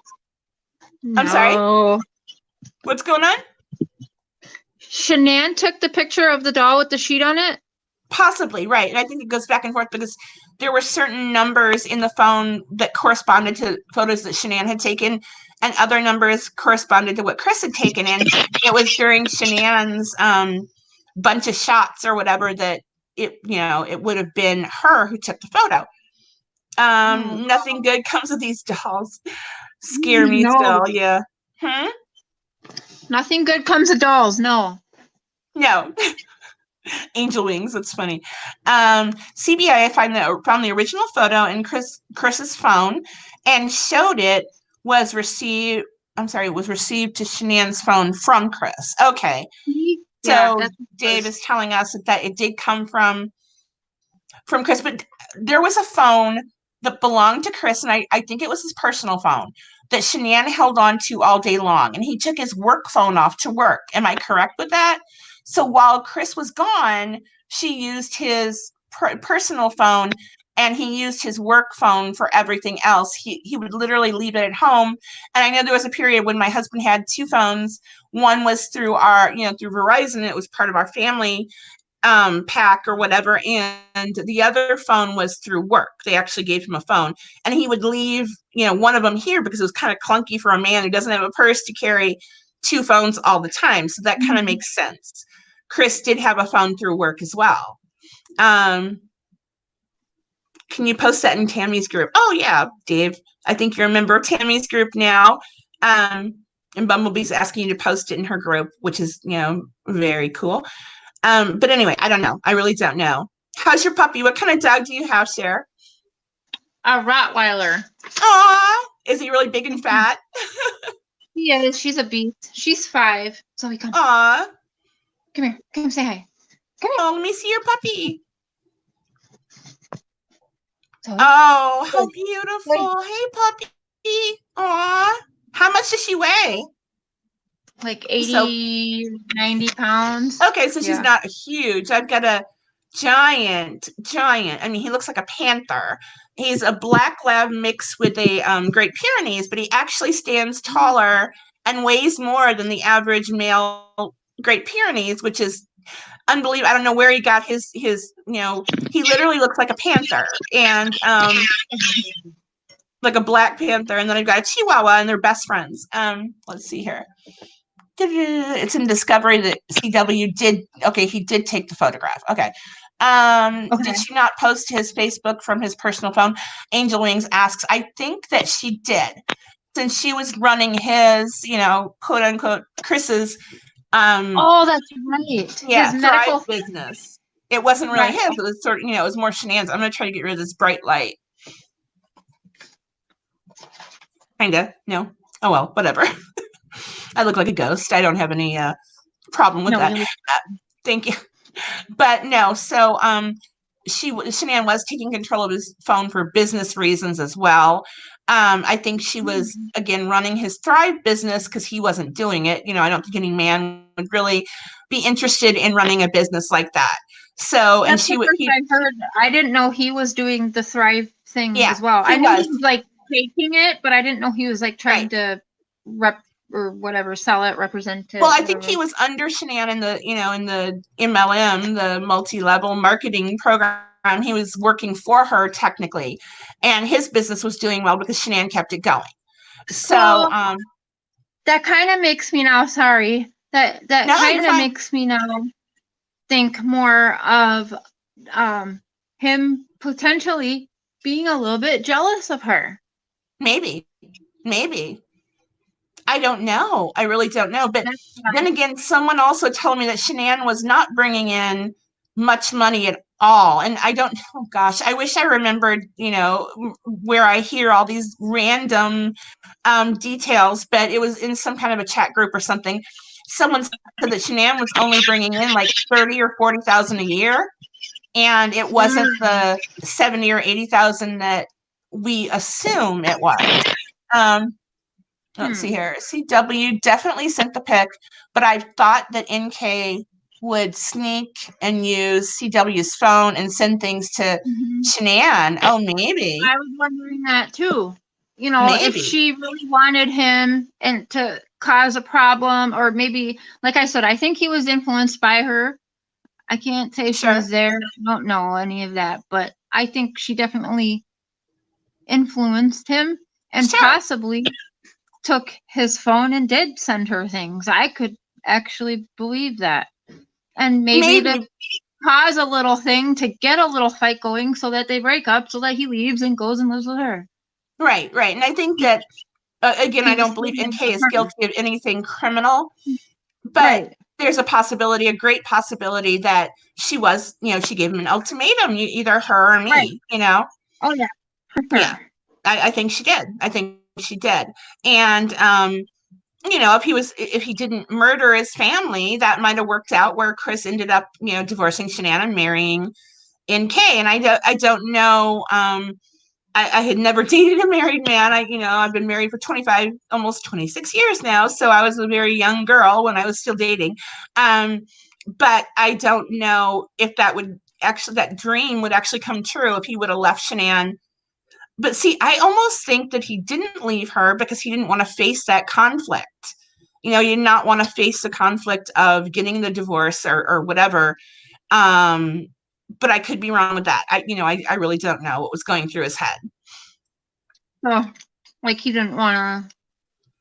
I'm sorry? What's going on? Shanann took the picture of the doll with the sheet on it? Possibly, right. And I think it goes back and forth because there were certain numbers in the phone that corresponded to photos that Shanann had taken, and other numbers corresponded to what Chris had taken. And it was during Shanann's bunch of shots or whatever that it would have been her who took the photo. Nothing good comes of these dolls. Scare me still, yeah. Nothing good comes of dolls, no. No. Angel wings, that's funny. CBI found the original photo in Chris's phone and showed it was received to Shanann's phone from Chris. Okay. So Dave is telling us that it did come from Chris, but there was a phone that belonged to Chris, and I think it was his personal phone that Shanann held on to all day long, and he took his work phone off to work. Am I correct with that? So while Chris was gone, she used his personal phone, and he used his work phone for everything else. He would literally leave it at home. And I know there was a period when my husband had two phones. One was through through Verizon. It was part of our family pack or whatever, and the other phone was through work. They actually gave him a phone, and he would leave one of them here because it was kind of clunky for a man who doesn't have a purse to carry two phones all the time. So that kind of makes sense. Chris did have a phone through work as well. Can you post that in Tammy's group? Oh yeah, Dave, I think you're a member of Tammy's group now. And Bumblebee's asking you to post it in her group, which is very cool. But anyway, I don't know. I really don't know. How's your puppy? What kind of dog do you have, Cher? A Rottweiler. Aw, is he really big and fat? Yeah, she's a beast. She's 5. Zoe, come. Aw. Come here. Come say hi. Come here. Oh, let me see your puppy. Zoe. Oh, how beautiful. Hey, puppy. Aw. How much does she weigh? Like 80, 90 pounds. Okay, so she's not huge. I've got a giant. I mean, he looks like a panther. He's a black lab mixed with a Great Pyrenees, but he actually stands taller and weighs more than the average male Great Pyrenees, which is unbelievable. I don't know where he got his, you know, he literally looks like a panther, and like a black panther, and then I've got a Chihuahua, and they're best friends. Let's see here. It's in Discovery that CW did. Okay, he did take the photograph. Okay. Did she not post his Facebook from his personal phone? Angel Wings asks. I think that she did, since she was running his, you know, quote unquote, Chris's. Oh, that's right. Yeah, His medical Thrive business. It wasn't really right. his. It was sort of, you know, it was more Shanann's. I'm gonna try to get rid of this bright light. Kinda. No. Oh well, whatever. I look like a ghost. I don't have any problem with that. Thank you. But no, so Shanann was taking control of his phone for business reasons as well. I think she was again running his Thrive business because he wasn't doing it. You know, I don't think any man would really be interested in running a business like that. So, and That's she the would. first I heard. I didn't know he was doing the Thrive thing Yeah, as well. he I knew was. he was like taking it, but I didn't know he was like trying to rep or whatever, sell it, represent it. Well, I think he was under Shanann in the, you know, in the MLM, the multi-level marketing program. He was working for her technically, and his business was doing well because Shanann kept it going. So, well, that kind of makes me now. Sorry, that no, kind of makes me now think more of him potentially being a little bit jealous of her. Maybe. I don't know. I really don't know. But then again, someone also told me that Shanann was not bringing in much money at all. And I don't, oh gosh, I wish I remembered, you know, where I hear all these random details, but it was in some kind of a chat group or something. Someone said that Shanann was only bringing in like 30 or 40,000 a year. And it wasn't the 70 or 80,000 that we assume it was. Let's see here. CW definitely sent the pic, but I thought that NK would sneak and use CW's phone and send things to Shanann. Oh, maybe. I was wondering that too. You know, maybe. if she really wanted him and to cause a problem, or maybe, like I said, I think he was influenced by her. I can't say she was there. I don't know any of that, but I think she definitely influenced him and possibly took his phone and did send her things. I could actually believe that. And maybe to cause a little thing to get a little fight going so that they break up, so that he leaves and goes and lives with her. Right. And I think that, again, I don't believe NK is guilty of anything criminal, but there's a possibility, a great possibility that she was, you know, she gave him an ultimatum, either her or me, you know? Oh, yeah. Yeah. I think she did. And, you know, if he didn't murder his family, that might have worked out where Chris ended up, you know, divorcing Shanann and marrying NK. And I don't know. I had never dated a married man. I've been married for 25, almost 26 years now. So I was a very young girl when I was still dating. But I don't know if that dream would actually come true if he would have left Shanann. But see, I almost think that he didn't leave her because he didn't want to face that conflict. You know, you did not want to face the conflict of getting the divorce or whatever. But I could be wrong with that. I really don't know what was going through his head. So, like, he didn't want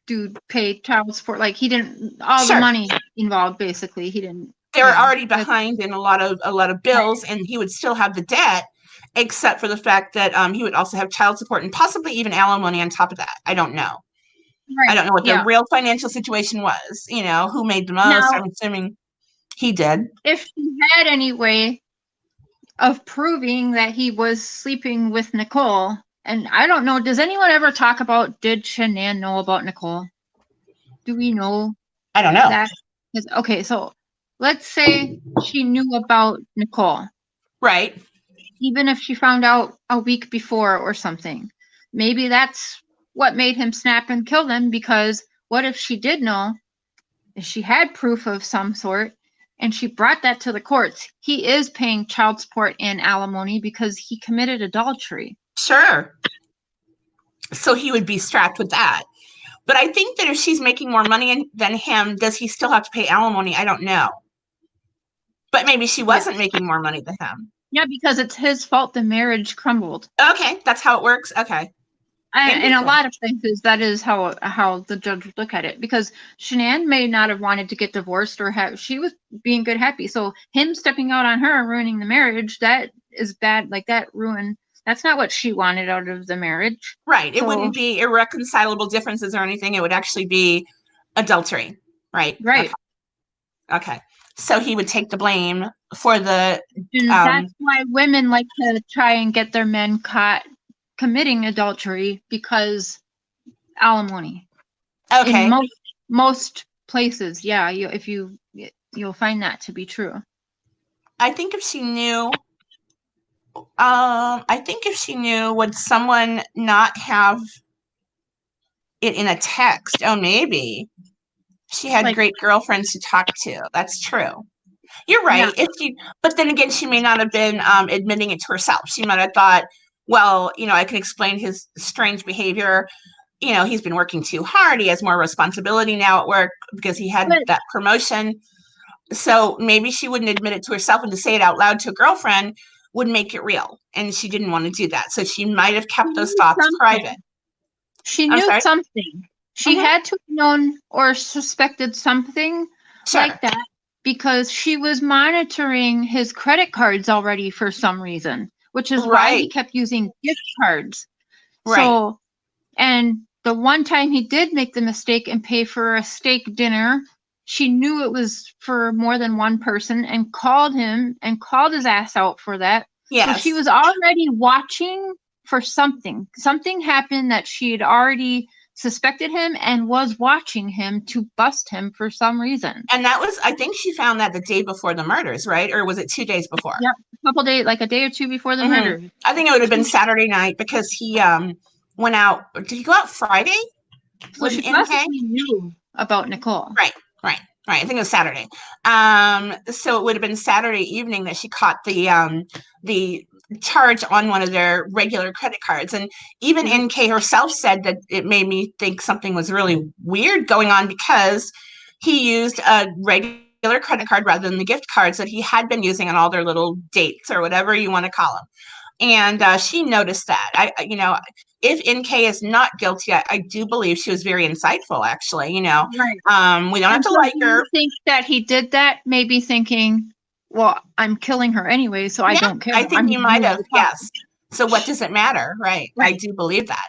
to pay child support. Like, he didn't, all the money involved, basically, he didn't. They were already behind in a lot of bills, and he would still have the debt, except for the fact that he would also have child support and possibly even alimony on top of that. I don't know. I don't know what their real financial situation was. You know, who made the most? Now, I'm assuming he did. If he had any way of proving that he was sleeping with Nicole, and I don't know, does anyone ever talk about, did Shanann know about Nicole? Do we know? I don't know. That? Okay, so let's say she knew about Nicole. Right. Even if she found out a week before or something. Maybe that's what made him snap and kill them, because what if she did know, if she had proof of some sort, and she brought that to the courts? He is paying child support and alimony because he committed adultery. Sure. So he would be strapped with that. But I think that if she's making more money than him, does he still have to pay alimony? I don't know. But maybe she wasn't making more money than him. Yeah, because it's his fault the marriage crumbled. Okay, that's how it works. Okay. In a lot of places, that is how the judge would look at it. Because Shanann may not have wanted to get divorced or she was being good, happy. So him stepping out on her and ruining the marriage, that is bad. Like that ruined. That's not what she wanted out of the marriage. Right. It wouldn't be irreconcilable differences or anything. It would actually be adultery. Right. Right. Okay. So he would take the blame for the. And that's why women like to try and get their men caught committing adultery, because alimony. Okay. In most places, yeah, you'll find that to be true. I think if she knew, would someone not have it in a text? Oh, maybe she had great girlfriends to talk to. That's true. You're right. Yeah. But then again, she may not have been admitting it to herself. She might have thought, well, I can explain his strange behavior. He's been working too hard. He has more responsibility now at work because he had that promotion. So maybe she wouldn't admit it to herself, and to say it out loud to a girlfriend would make it real. And she didn't want to do that. So she might have kept those thoughts private. She knew something. She had to have known or suspected something like that, because she was monitoring his credit cards already for some reason, which is why he kept using gift cards. Right. So, and the one time he did make the mistake and pay for a steak dinner, she knew it was for more than one person and called him and called his ass out for that. Yes. So she was already watching for something. Something happened that she had already suspected him and was watching him to bust him for some reason. And that was, I think she found that the day before the murders, right? Or was it 2 days before? Yep, a couple days, like a day or two before the murder. I think it would have been Saturday night, because he went out. Did he go out Friday? So she possibly knew about Nicole. Right. I think it was Saturday. So it would have been Saturday evening that she caught the charge on one of their regular credit cards. And even NK herself said that it made me think something was really weird going on, because he used a regular credit card rather than the gift cards that he had been using on all their little dates or whatever you want to call them. And she noticed that. If NK is not guilty, I do believe she was very insightful, actually. Right. We don't have to like her. I think that he did that, maybe thinking, well, I'm killing her anyway, so I don't care. I think you might have, yes. So what does it matter? Right. I do believe that.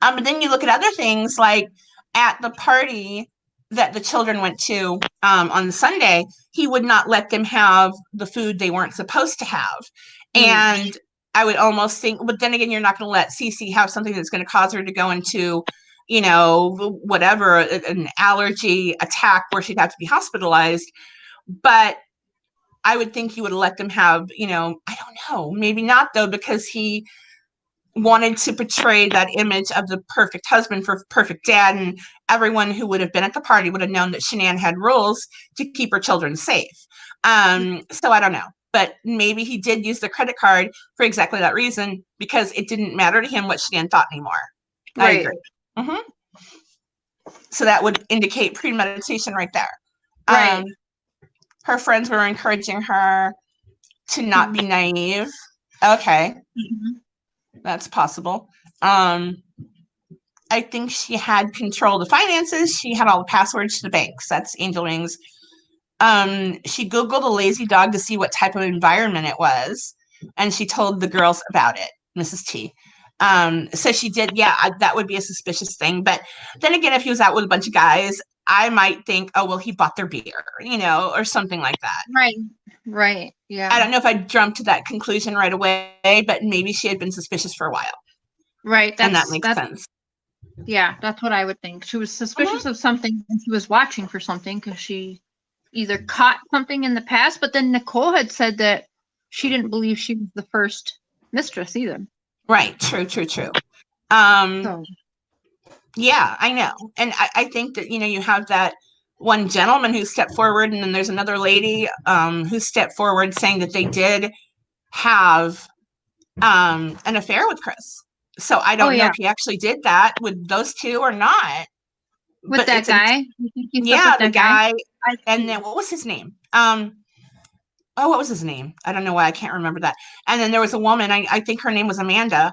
But then you look at other things, like at the party that the children went to on Sunday, he would not let them have the food they weren't supposed to have. And I would almost think, but then again, you're not going to let Cece have something that's going to cause her to go into, whatever, an allergy attack where she'd have to be hospitalized. But I would think he would let them have, I don't know, maybe not though, because he wanted to portray that image of the perfect husband, for perfect dad, and everyone who would have been at the party would have known that Shanann had rules to keep her children safe. So I don't know. But maybe he did use the credit card for exactly that reason, because it didn't matter to him what Shanann thought anymore. Right. I agree. So that would indicate premeditation right there. Right. Her friends were encouraging her to not be naive. Okay. That's possible. I think she had control of the finances. She had all the passwords to the banks. That's Angel Wings. She Googled a lazy dog to see what type of environment it was, and she told the girls about it, Mrs. T. So she did, that would be a suspicious thing. But then again, if he was out with a bunch of guys, I might think, oh, well, he bought their beer, or something like that. Right. Yeah. I don't know if I jumped to that conclusion right away, but maybe she had been suspicious for a while. Right. And that makes sense. Yeah, that's what I would think. She was suspicious of something, and she was watching for something, because she either caught something in the past, but then Nicole had said that she didn't believe she was the first mistress either. Right. True. Yeah, I know. And I think that, you have that one gentleman who stepped forward, and then there's another lady who stepped forward saying that they did have an affair with Chris. So I don't know if he actually did that with those two or not. With that guy? The guy. And then what was his name? oh, what was his name? I don't know why I can't remember that. And then there was a woman, I think her name was Amanda,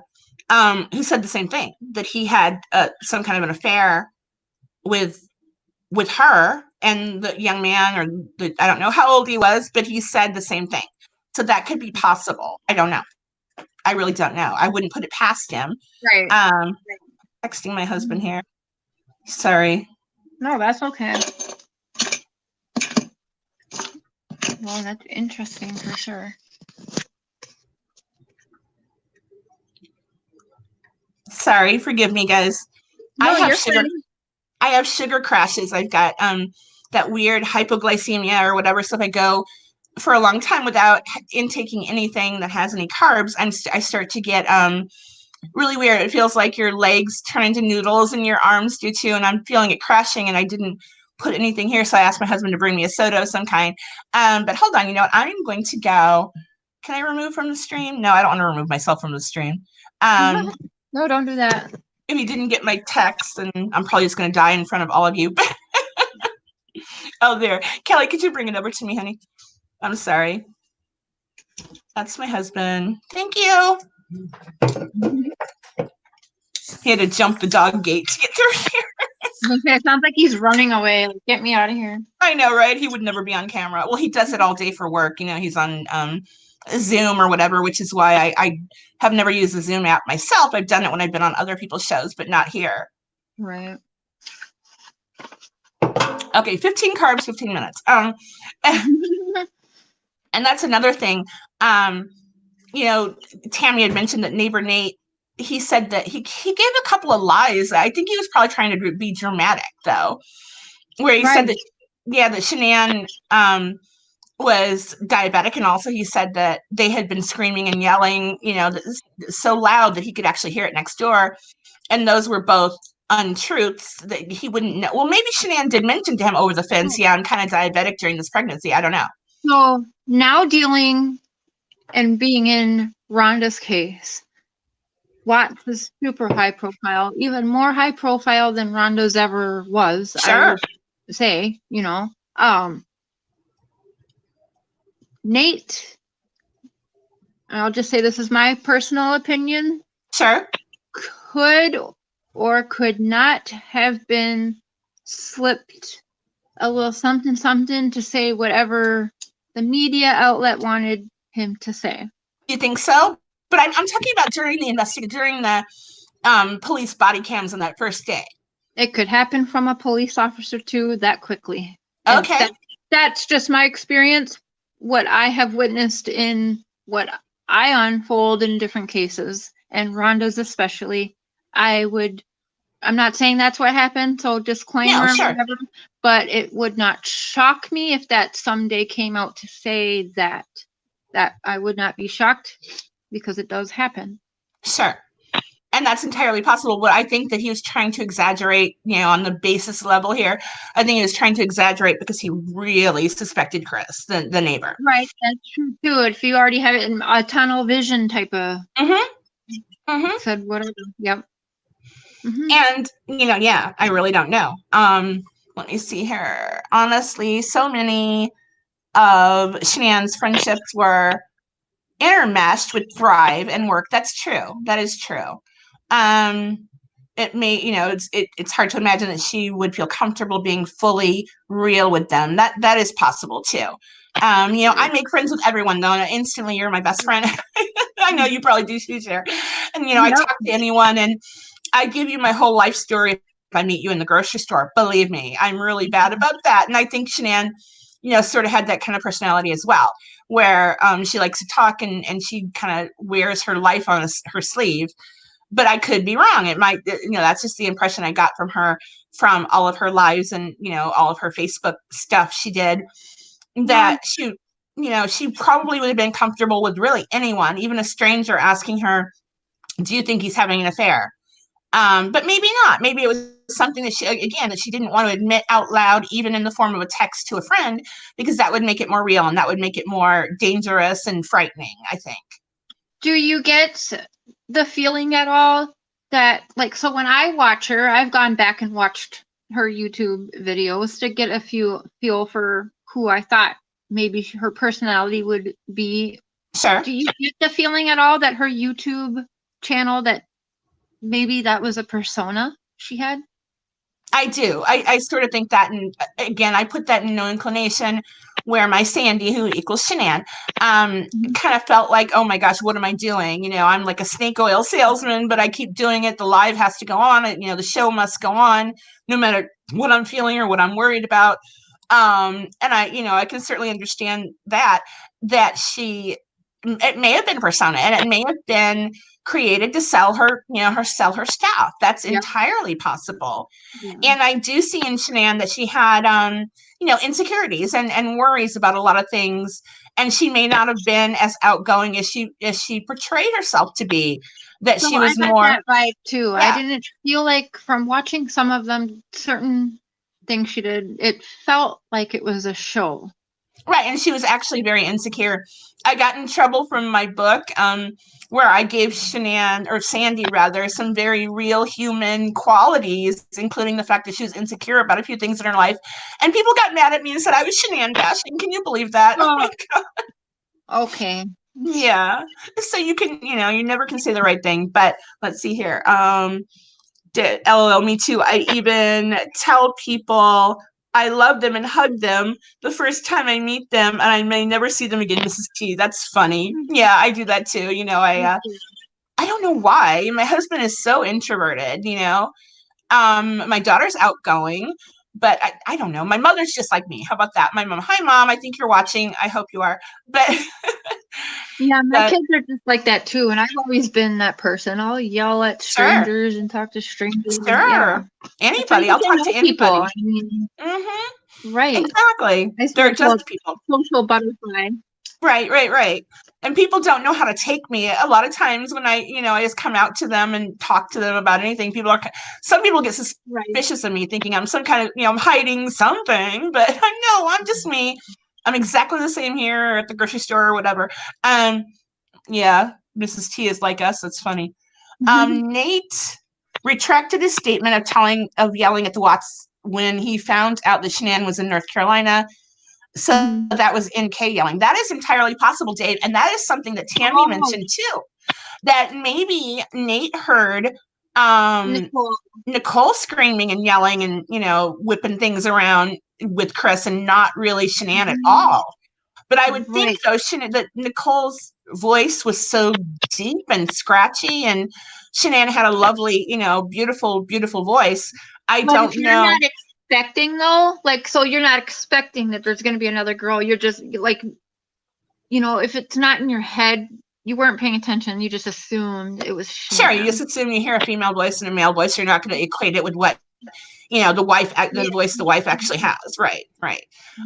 who said the same thing, that he had some kind of an affair with her and the young man, or I don't know how old he was, but he said the same thing. So that could be possible. I don't know. I really don't know. I wouldn't put it past him. Right. Texting my husband here. Sorry. No, that's okay. Well, that's interesting for sure. Sorry, forgive me, guys. No, I you're fine. have sugar crashes. I've got that weird hypoglycemia or whatever. So if I go for a long time without intaking anything that has any carbs, I start to get really weird. It feels like your legs turn into noodles and your arms do too. And I'm feeling it crashing, and I didn't put anything here. So I asked my husband to bring me a soda of some kind. But hold on, you know what? I'm going to go. Can I remove from the stream? No, I don't want to remove myself from the stream. No, don't do that. If you didn't get my text, and I'm probably just going to die in front of all of you. Oh, there. Kelly, could you bring it over to me, honey? I'm sorry. That's my husband. Thank you. He had to jump the dog gate to get through here. Okay, it sounds like he's running away. Like, get me out of here. I know, right? He would never be on camera. Well, he does it all day for work. You know, he's on Zoom or whatever, which is why I have never used the Zoom app myself. I've done it when I've been on other people's shows, but not here. Right. Okay, 15 carbs, 15 minutes. And that's another thing. You know, Tammy had mentioned that neighbor Nate, he said that he gave a couple of lies. I think he was probably trying to be dramatic, though, where he said that, yeah, that Shanann was diabetic, and also he said that they had been screaming and yelling, you know, so loud that he could actually hear it next door, and those were both untruths that he wouldn't know. Well, maybe Shanann did mention to him over the fence, yeah, I'm kind of diabetic during this pregnancy. I don't know. So now dealing and being in Rhonda's case, Watts is super high profile, even more high profile than Rhonda's ever was. Sure. I would say, you know, Nate, I'll just say this is my personal opinion. Sure. Could or could not have been slipped a little something to say whatever the media outlet wanted him to say. You think so? But I'm talking about during the investigation, during the police body cams on that first day. It could happen from a police officer too that quickly. Okay. That's just my experience, what I have witnessed in what I unfold in different cases, and Rhonda's especially. I'm not saying that's what happened, so disclaimer, no, sure. Whatever, but it would not shock me if that someday came out to say that I would not be shocked, because it does happen. Sure. And that's entirely possible. But I think that he was trying to exaggerate, you know, on the basis level here. I think he was trying to exaggerate because he really suspected Chris, the neighbor. Right. That's true too. If you already have it in a tunnel vision type of said whatever. Yep. And, you know, yeah, I really don't know. Let me see here. Honestly, so many of Shanann's friendships were intermeshed with Thrive and work. That's true. That is true. It may, you know, it's hard to imagine that she would feel comfortable being fully real with them. That is possible too. You know, I make friends with everyone though, and instantly you're my best friend. I know you probably do too, Cher. And, you know, I talk to anyone, and I give you my whole life story if I meet you in the grocery store. Believe me, I'm really bad about that. And I think Shanann, you know, sort of had that kind of personality as well, where she likes to talk and she kind of wears her life on her sleeve. But I could be wrong. It might, you know, that's just the impression I got from her, from all of her lives and, you know, all of her Facebook stuff she did, that she, you know, she probably would have been comfortable with really anyone, even a stranger asking her, do you think he's having an affair? But maybe not. Maybe it was something that she didn't want to admit out loud, even in the form of a text to a friend, because that would make it more real and that would make it more dangerous and frightening, I think. Do you get the feeling at all that, like, so when I watch her, I've gone back and watched her YouTube videos to get a feel for who I thought maybe her personality would be. Sure. Do you get the feeling at all that her YouTube channel, that maybe that was a persona she had? I do. I sort of think that, and again, I put that in No Inclination, where my Sandy, who equals Shanann, kind of felt like, oh my gosh, what am I doing? I'm like a snake oil salesman, but I keep doing it. The live has to go on. The show must go on, no matter what I'm feeling or what I'm worried about. And I can certainly understand that it may have been a persona, and it may have been created to sell her, sell her stuff. That's entirely possible. Yeah. And I do see in Shanann that she had, insecurities and worries about a lot of things. And she may not have been as outgoing as she portrayed herself to be. That So she was I got more. that vibe too. Yeah. I didn't feel like, from watching some of them, certain things she did, it felt like it was a show. Right, and she was actually very insecure. I got in trouble from my book, where I gave Shanann, or Sandy rather, some very real human qualities, including the fact that she was insecure about a few things in her life. And people got mad at me and said I was Shanann bashing. Can you believe that? Oh my God. Okay. Yeah. So you never can say the right thing. But let's see here. LOL, me too. I even tell people I love them and hug them the first time I meet them, and I may never see them again. Mrs. T, that's funny. Yeah, I do that too. I don't know why. My husband is so introverted. My daughter's outgoing, but I don't know. My mother's just like me. How about that? My mom. Hi, Mom. I think you're watching. I hope you are. But yeah, my kids are just like that too, and I've always been that person. I'll yell at strangers and talk to strangers. Sure. Yeah. Anybody. I'll talk to anybody. Right. Exactly. They're just people. Social butterfly. Right. And people don't know how to take me. A lot of times when I just come out to them and talk to them about anything, some people get suspicious of me, thinking I'm some kind of, I'm hiding something, but no, I'm just me. I'm exactly the same here at the grocery store or whatever. Yeah, Mrs. T is like us. That's funny. Nate retracted his statement of yelling at the Watts when he found out that Shanann was in North Carolina. So that was NK yelling. That is entirely possible, Dave. And that is something that Tammy mentioned too. That maybe Nate heard Nicole screaming and yelling and, whipping things around with Chris, and not really Shanann at all. But I would think, though, that Nicole's voice was so deep and scratchy, and Shanann had a lovely, beautiful, beautiful voice. But don't know. Not expecting, though, so you're not expecting that there's going to be another girl. You're just like, if it's not in your head, you weren't paying attention. You just assumed it was Shanann. Sure, you just assume you hear a female voice and a male voice. You're not going to equate it with what the voice the wife actually has. Right.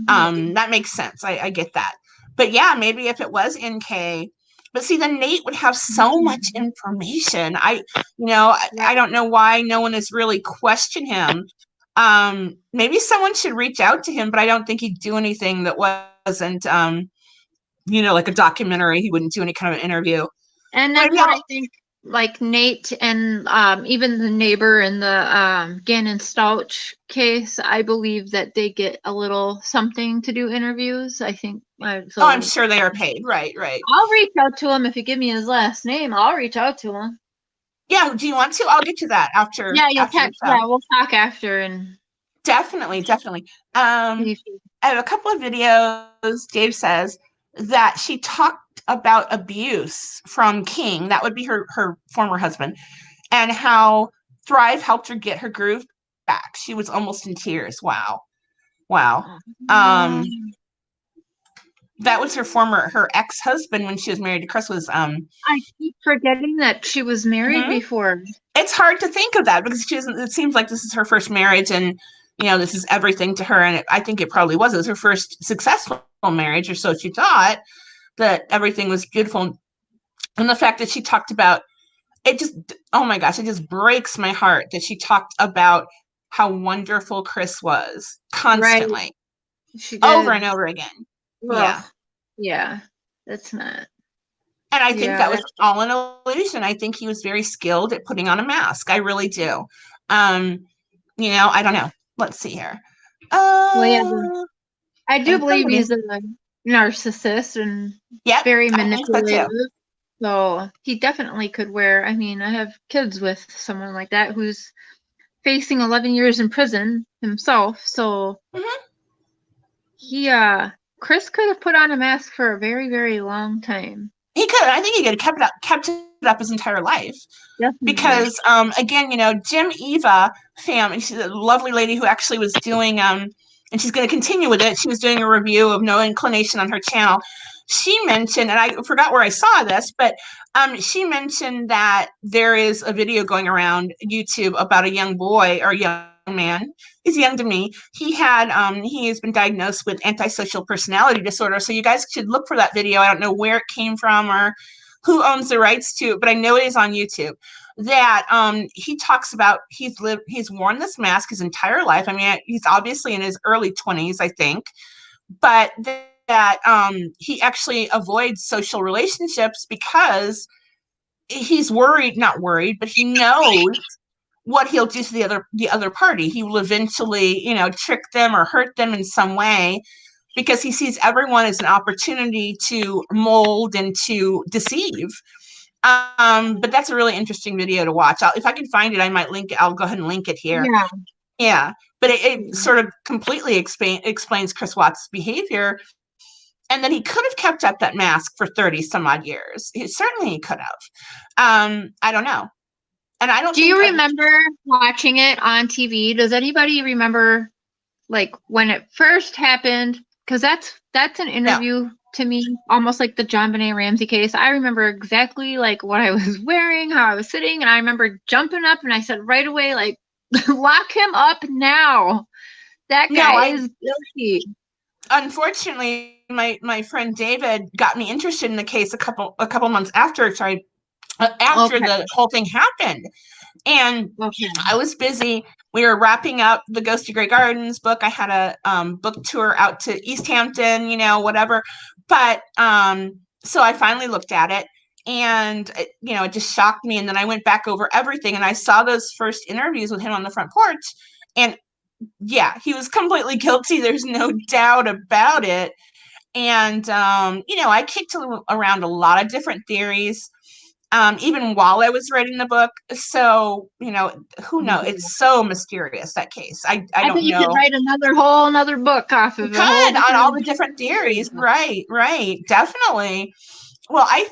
That makes sense. I get that. But yeah, maybe if it was NK. But see, then Nate would have so much information. I don't know why no one has really questioned him. Maybe someone should reach out to him, but I don't think he'd do anything that wasn't, like a documentary. He wouldn't do any kind of an interview. And that's what I think, like Nate and even the neighbor in the Gannon Stouch case, I believe that they get a little something to do interviews. I think. I'm sure they are paid. Right. I'll reach out to him if you give me his last name. I'll reach out to him. Yeah, do you want to? I'll get to that after. Yeah, we'll talk after. And definitely. I have a couple of videos. Dave says that she talked about abuse from King. That would be her former husband, and how Thrive helped her get her groove back. She was almost in tears. Wow. That was her ex-husband when she was married to Chris. Was I keep forgetting that she was married before. It's hard to think of that because it seems like this is her first marriage, and this is everything to her. And I think it probably was. It was her first successful marriage, or so she thought. That everything was beautiful, and the fact that she talked about it, just, oh my gosh, it just breaks my heart that she talked about how wonderful Chris was constantly, over and over again. Yeah, that's not. And I think that was all an illusion. I think he was very skilled at putting on a mask. I really do. I don't know. Let's see here. I do believe he's narcissist and Yep, very I think so manipulative. too. So he definitely could wear. I mean, I have kids with someone like that who's facing 11 years in prison himself. So Mhm. he, Chris could have put on a mask for a very, very long time. He could. I think he could have kept it up his entire life. Definitely. Because again, Jim Eva fam, and she's a lovely lady who actually was doing and she's going to continue with it. She was doing a review of No Inclination on her channel. She mentioned, and I forgot where I saw this, but she mentioned that there is a video going around YouTube about a young boy or young man. He's young to me. He has been diagnosed with antisocial personality disorder. So you guys should look for that video. I don't know where it came from or who owns the rights to it, but I know it is on YouTube. That he talks about he's worn this mask his entire life. I mean, he's obviously in his early 20s, I think, but that he actually avoids social relationships because he's not worried, but he knows what he'll do to the other party. He will eventually, trick them or hurt them in some way because he sees everyone as an opportunity to mold and to deceive. But that's a really interesting video to watch. If I can find it, I might link it. I'll go ahead and link it here. Yeah. But it sort of completely explains Chris Watts' behavior. And then he could have kept up that mask for 30 some odd years. Certainly he could have. I don't know. And I don't Do you remember watching it on TV? Does anybody remember like when it first happened? Because that's an interview to me, almost like the JonBenet Ramsey case. I remember exactly like what I was wearing, how I was sitting, and I remember jumping up and I said right away, like, lock him up now. That guy is guilty. Unfortunately, my friend David got me interested in the case a couple months after. After the whole thing happened. And I was busy. We were wrapping up the Ghost of Grey Gardens book. I had a book tour out to East Hampton, whatever. But so I finally looked at it and, it just shocked me. And then I went back over everything and I saw those first interviews with him on the front porch. And yeah, he was completely guilty. There's no doubt about it. And, I kicked around a lot of different theories. Even while I was writing the book. So, who knows? It's so mysterious, that case. I don't know. You could write another book off of it. On all the different theories. Right. Definitely. Well, I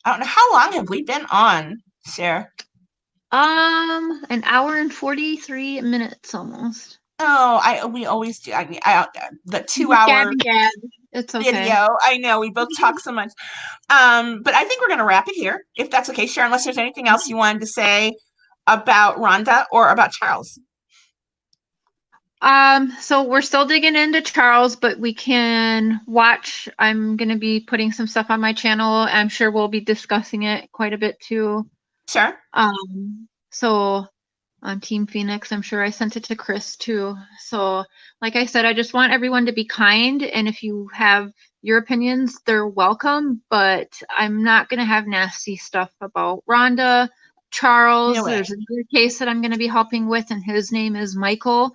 don't know, how long have we been on, Cher? An hour and 43 minutes almost. Oh, we always do. The 2 hour it's okay. video. I know we both talk so much. But I think we're going to wrap it here, if that's okay, Cher, unless there's anything else you wanted to say about Rhonda or about Charles. So we're still digging into Charles, but we can watch. I'm going to be putting some stuff on my channel. I'm sure we'll be discussing it quite a bit too. Sure. So on Team Phoenix, I'm sure I sent it to Chris too. So like I said, I just want everyone to be kind. And if you have your opinions, they're welcome, but I'm not going to have nasty stuff about Rhonda. Charles, there's another case that I'm going to be helping with, and his name is Michael.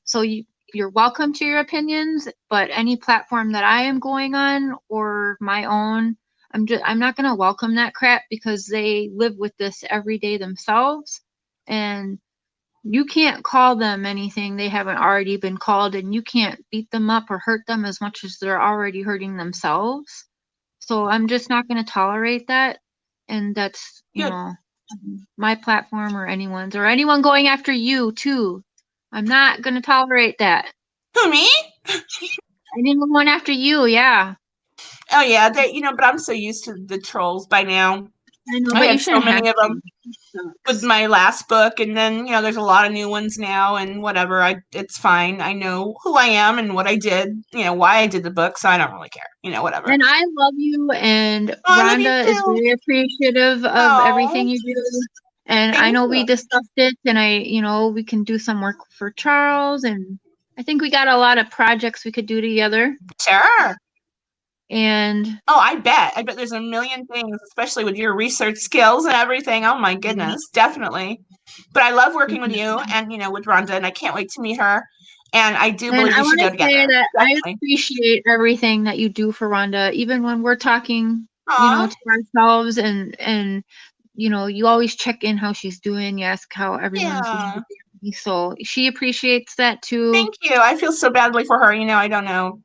So you're welcome to your opinions, but any platform that I am going on or my own, I'm not going to welcome that crap because they live with this every day themselves, and you can't call them anything they haven't already been called, and you can't beat them up or hurt them as much as they're already hurting themselves. So I'm just not going to tolerate that. And that's, my platform or anyone's, or anyone going after you too. I'm not going to tolerate that. Who, me? Anyone going after you, yeah. Oh, yeah. But I'm so used to the trolls by now. I know, I had so many of them with my last book, and then there's a lot of new ones now, and whatever. It's fine. I know who I am and what I did, why I did the book, so I don't really care, whatever. And I love you, and Rhonda is very appreciative of everything you do. And I know we discussed it, and we can do some work for Charles, and I think we got a lot of projects we could do together. Sure. And I bet there's a million things, especially with your research skills and everything. Oh my goodness, definitely. But I love working with you and with Rhonda, and I can't wait to meet her. And I do And believe I we should want go to say together. that I Definitely. appreciate everything that you do for Rhonda, even when we're talking, Aw. to ourselves, and you always check in how she's doing. You ask how everyone's doing. Yeah. So she appreciates that too. Thank you. I feel so badly for her. I don't know.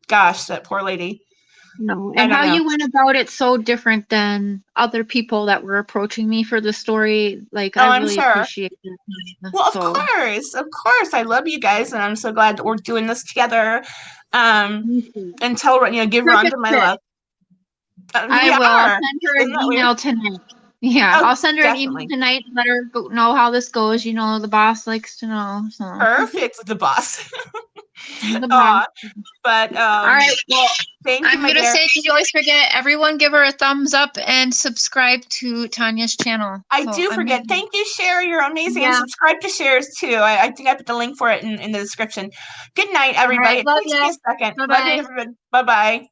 Gosh, that poor lady. No, I and don't how know. you went about it so different than other people that were approaching me for the story. Like, Oh, I I'm really sure. appreciate it. Well, So, of course. I love you guys, and I'm so glad that we're doing this together. me too. Until give Perfect Rhonda my fit. love. I We will. I'll are. send her Isn't an that weird? email tonight. Yeah, Oh, I'll send her an email definitely. tonight and let her know how this goes. The boss likes to know. So Perfect, the boss. the boss. But All right. Well, thank you, I'm my gonna dear. say, did you always forget? Everyone, give her a thumbs up and subscribe to Tanya's channel. I So do forget. Thank you, Cher. You're amazing. And Yeah. subscribe to Cher's too. I think I put the link for it in the description. Good night, All everybody. right. It Love takes ya. me a second. Bye Love you, bye. everybody. Bye-bye.